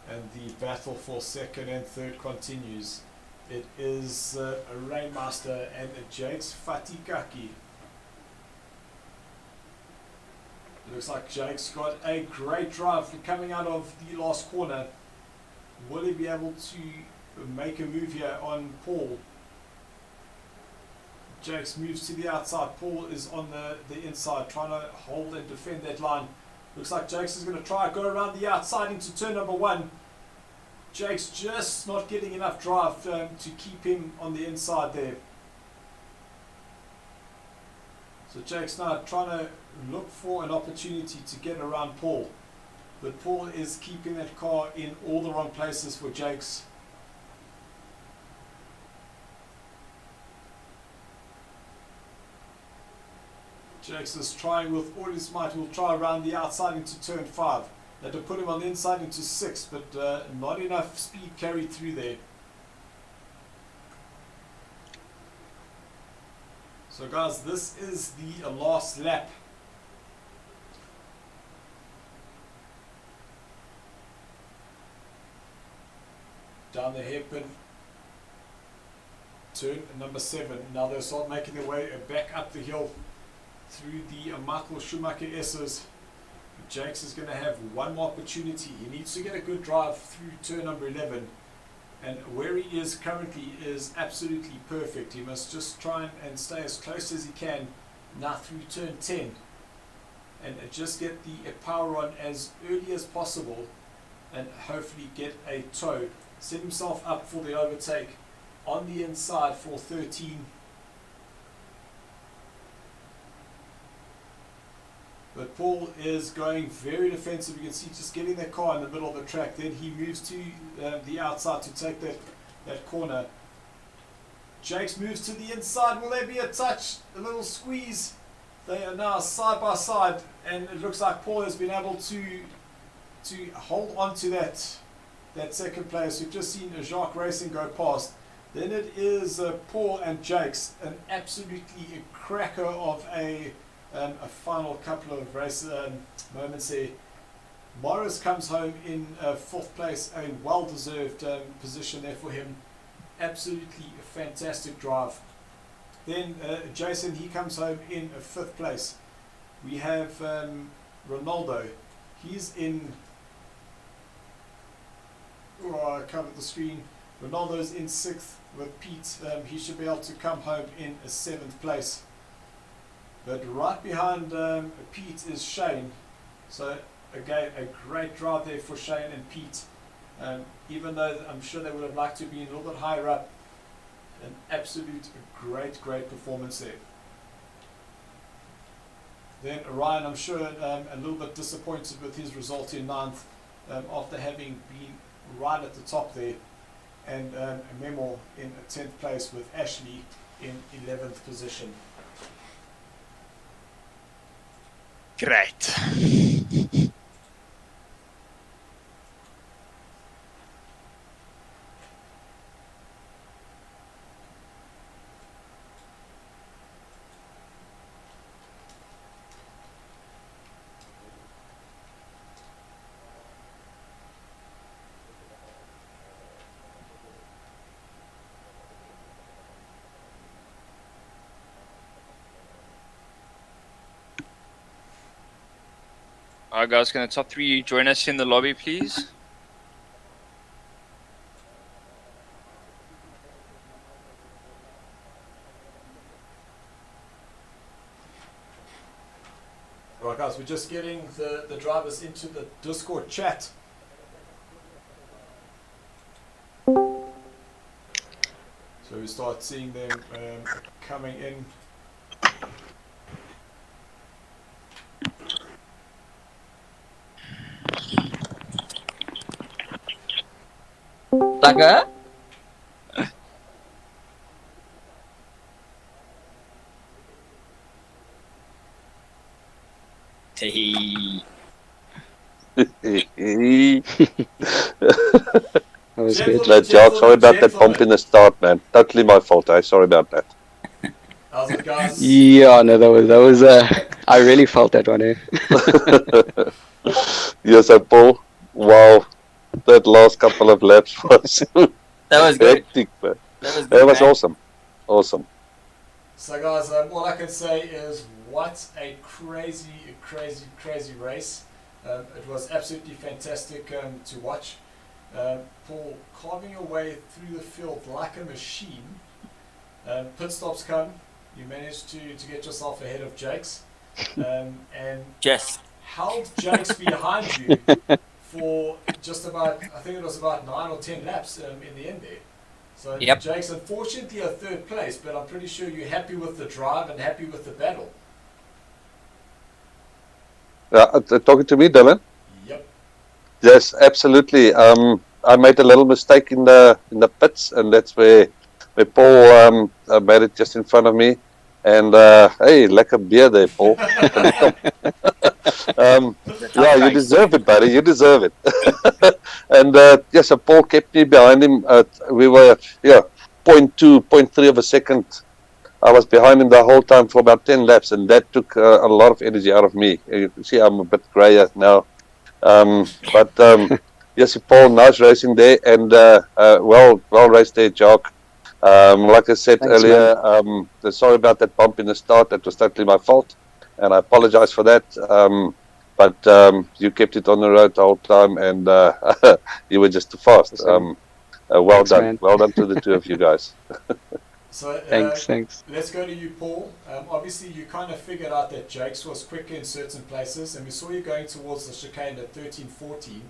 And the battle for 2nd and 3rd continues. It is a Rainmaster and a Jakes Fatikaki. Looks like Jake's got a great drive coming out of the last corner. Will he be able to make a move here on Paul? Jake's moves to the outside. Paul is on the inside trying to hold and defend that line. Looks like Jake's is going to try go around the outside into turn number 1. Jake's just not getting enough drive to keep him on the inside there. So Jake's now trying to look for an opportunity to get around Paul. But Paul is keeping that car in all the wrong places for Jake's. Jake's is trying with all his might. Will try around the outside into turn 5. That will put him on the inside into 6, but not enough speed carried through there. So guys, this is the last lap. Down the hairpin, turn number 7. Now they'll start making their way back up the hill through the Michael Schumacher S's. Jakes is going to have one more opportunity. He needs to get a good drive through turn number 11. And where he is currently is absolutely perfect. He must just try and stay as close as he can now through turn 10. And just get the power on as early as possible and hopefully get a toe. Set himself up for the overtake on the inside for 13. But Paul is going very defensive. You can see just getting that car in the middle of the track. Then he moves to the outside to take that corner. Jakes moves to the inside. Will there be a touch? A little squeeze. They are now side by side. And it looks like Paul has been able to hold on to that 2nd place. We've just seen Jacques Racing go past. Then it is Paul and Jakes. An absolutely cracker of a final couple of race moments there. Morris comes home in 4th place, a well-deserved position there for him. Absolutely fantastic drive. Then Jason, he comes home in 5th place. We have Ronaldo. He's in... Oh, I covered the screen. Ronaldo's in 6th with Pete. He should be able to come home in 7th place. But right behind Pete is Shane. So again, a great drive there for Shane and Pete. Even though I'm sure they would have liked to be a little bit higher up. An absolute great performance there. Then Ryan, I'm sure a little bit disappointed with his result in 9th after having been right at the top there. And Memo in 10th place with Ashley in 11th position. Great. Alright guys, can the top three join us in the lobby please? Right, guys, we're just getting the drivers into the Discord chat. So we start seeing them coming in. Sucker? Hey. That was good. Gentlemen, Jock, sorry about that gentlemen. bump in the start, man. Totally my fault. Sorry about that. How's it, guys? Yeah, no, that was I really felt that one, Yes, Paul. Wow, that last couple of laps was That was good. hectic, man. That was good. That was man. awesome. Awesome. So, guys, all I can say is what a crazy race. It was absolutely fantastic to watch. Paul carving your way through the field like a machine. Pit stops come. You managed to get yourself ahead of Jake's. And Yes. held Jake's behind you for just about, I think it was about 9 or 10 laps in the end there. So Yep. Jake's unfortunately a third place, but I'm pretty sure you're happy with the drive and happy with the battle. Talking to me, Dylan? Yep. Yes, absolutely. I made a little mistake in the pits, and that's where Paul made it just in front of me. And hey, lekker beer there, Paul. Yeah, you deserve it, buddy. You deserve it. And yeah, so Paul kept me behind him. We were 0.2, 0.3 of a second. I was behind him the whole time for about 10 laps, and that took a lot of energy out of me. You can see I'm a bit grayer now. But yes, Paul, nice racing there, and well raced there, Jock. Like I said earlier, sorry about that bump in the start. That was totally my fault, and I apologize for that. But you kept it on the road the whole time, and you were just too fast. Well done. Man. Well done to the two of you guys. So Thanks. let's go to you, Paul. Obviously, you kind of figured out that Jake's was quicker in certain places, and we saw you going towards the chicane at 13-14. You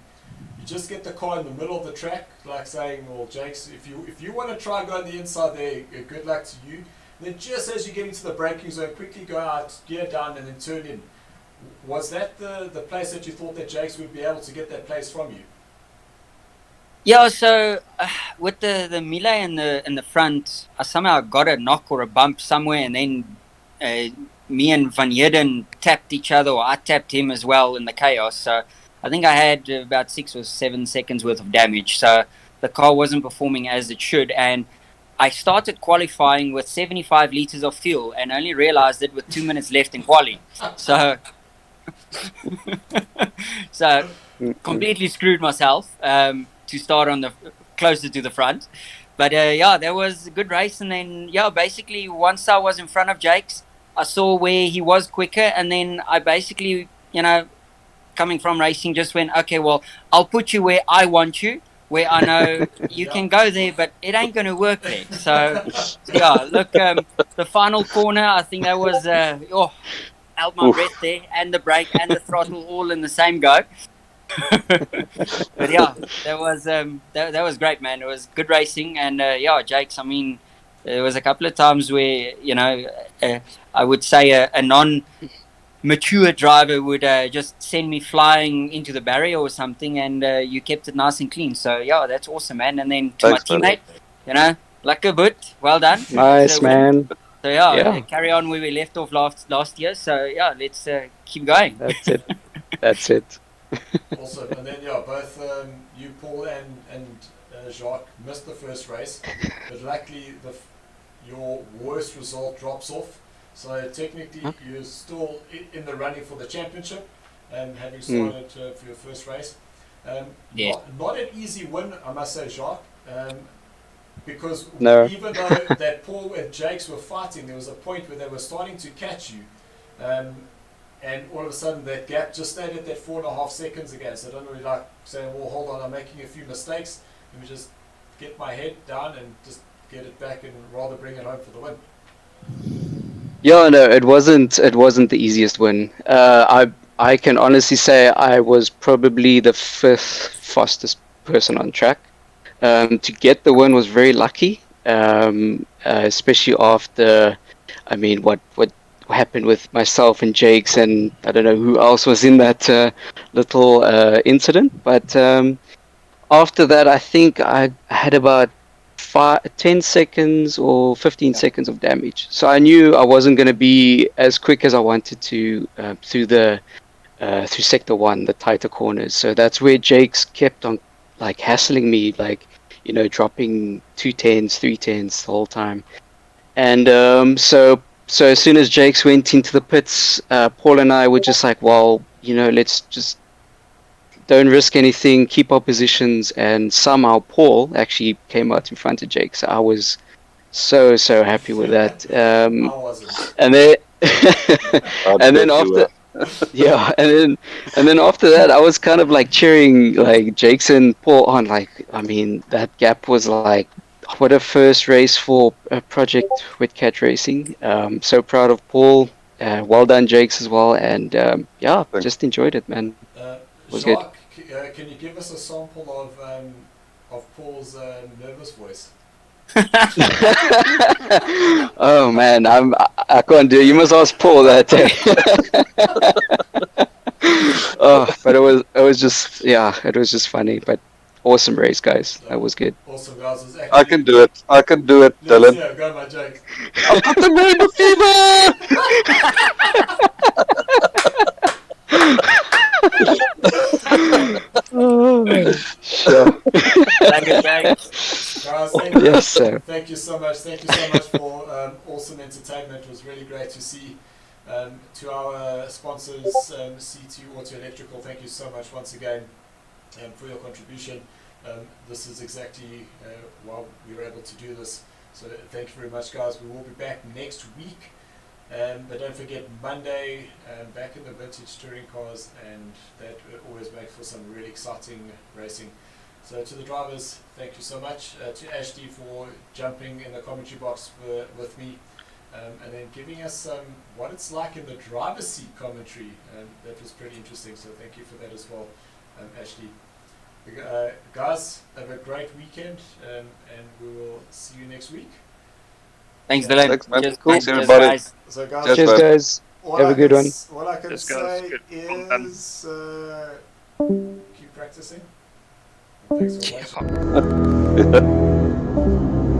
just get the car in the middle of the track, like saying, well, Jake's, if you want to try go on the inside there, good luck to you. Then just as you get into the braking zone, quickly go out, gear down, and then turn in. Was that the place that you thought that Jake's would be able to get that place from you? Yeah, so with the melee in the front, I somehow got a knock or a bump somewhere, and then me and Van Heerden tapped each other, or I tapped him as well in the chaos. So I think I had about 6 or 7 seconds worth of damage. So the car wasn't performing as it should, and I started qualifying with 75 liters of fuel, and only realized it with 2 minutes left in quali. So so completely screwed myself. To start on the closer to the front, but yeah, that was a good race. And then basically once I was in front of Jake's, I saw where he was quicker, and then I basically, coming from racing, just went, okay, well, I'll put you where I want you, where I know you can go there, but it ain't going to work there. So yeah, look, the final corner, I think that was held my breath there, and the brake and the throttle all in the same go. But yeah, that was great, man. It was good racing, and Jake's, I mean, there was a couple of times where I would say a non-mature driver would just send me flying into the barrier or something, and you kept it nice and clean. So yeah, that's awesome, man. And then to my teammate, like a boot, well done. Nice, man. So yeah, Yeah. carry on where we left off last year. So yeah, let's keep going. That's it. That's it. Awesome. And then, yeah, both you, Paul, and Jacques missed the first race, but luckily your worst result drops off. So technically, you're still in the running for the championship, having started for your first race. Yeah. Not an easy win, I must say, Jacques. Because No. even though that Paul and Jakes were fighting, there was a point where they were starting to catch you. And all of a sudden that gap just stayed at that 4.5 seconds again. So I don't really like saying, well, hold on, I'm making a few mistakes. Let me just get my head down and just get it back and rather bring it home for the win. Yeah, no, it wasn't the easiest win. I can honestly say I was probably the 5th fastest person on track. To get the win was very lucky, especially after, I mean, what happened with myself and Jakes, and I don't know who else was in that little incident. But after that, I think I had about 10 seconds or 15 seconds of damage. So I knew I wasn't going to be as quick as I wanted to through sector 1, the tighter corners. So that's where Jakes kept on like hassling me, like, you know, dropping 210s, 310s the whole time. And so as soon as Jakes went into the pits, Paul and I were just like, well, you know, let's just don't risk anything, keep our positions. And somehow Paul actually came out in front of Jakes. I was so happy with that. I wasn't. And then and then bet you after yeah, and then after that, I was kind of like cheering like Jakes and Paul on. Like, I mean, that gap was like, what a first race for Project Wetcat Racing. So proud of Paul. Well done, Jakes, as well. And yeah, just enjoyed it, man. Was Jacques, can you give us a sample of Paul's nervous voice? Oh man, I can't do it. You must ask Paul that day. Oh, but it was just, yeah, it was just funny. But awesome race, guys. That was good. Awesome, guys. It was I can do it. I can do it, Dylan. Yeah, go my Jake. I've got the name of fever! Sure. Thank you, Jake. Guys, Yes, sir. thank you so much. Thank you so much for awesome entertainment. It was really great to see. To our sponsors, C2 Auto Electrical, thank you so much once again for your contribution. This is exactly why we were able to do this. So thank you very much, guys. We will be back next week. But don't forget, Monday, back in the vintage touring cars, and that always makes for some really exciting racing. So to the drivers, thank you so much. To Ashley for jumping in the commentary box with me, and then giving us what it's like in the driver's seat commentary. That was pretty interesting, so thank you for that as well, Ashley. Guys, have a great weekend, and we will see you next week. Thanks, Dylan. Thanks, man. Cheers, Cool. cheers, Thanks, everybody. guys. So guys, Cheers, Cheers, guys. all Have I a good can one. All I can Cheers, guys. say Good. Well done. is keep practicing. Thanks for watching. Yeah.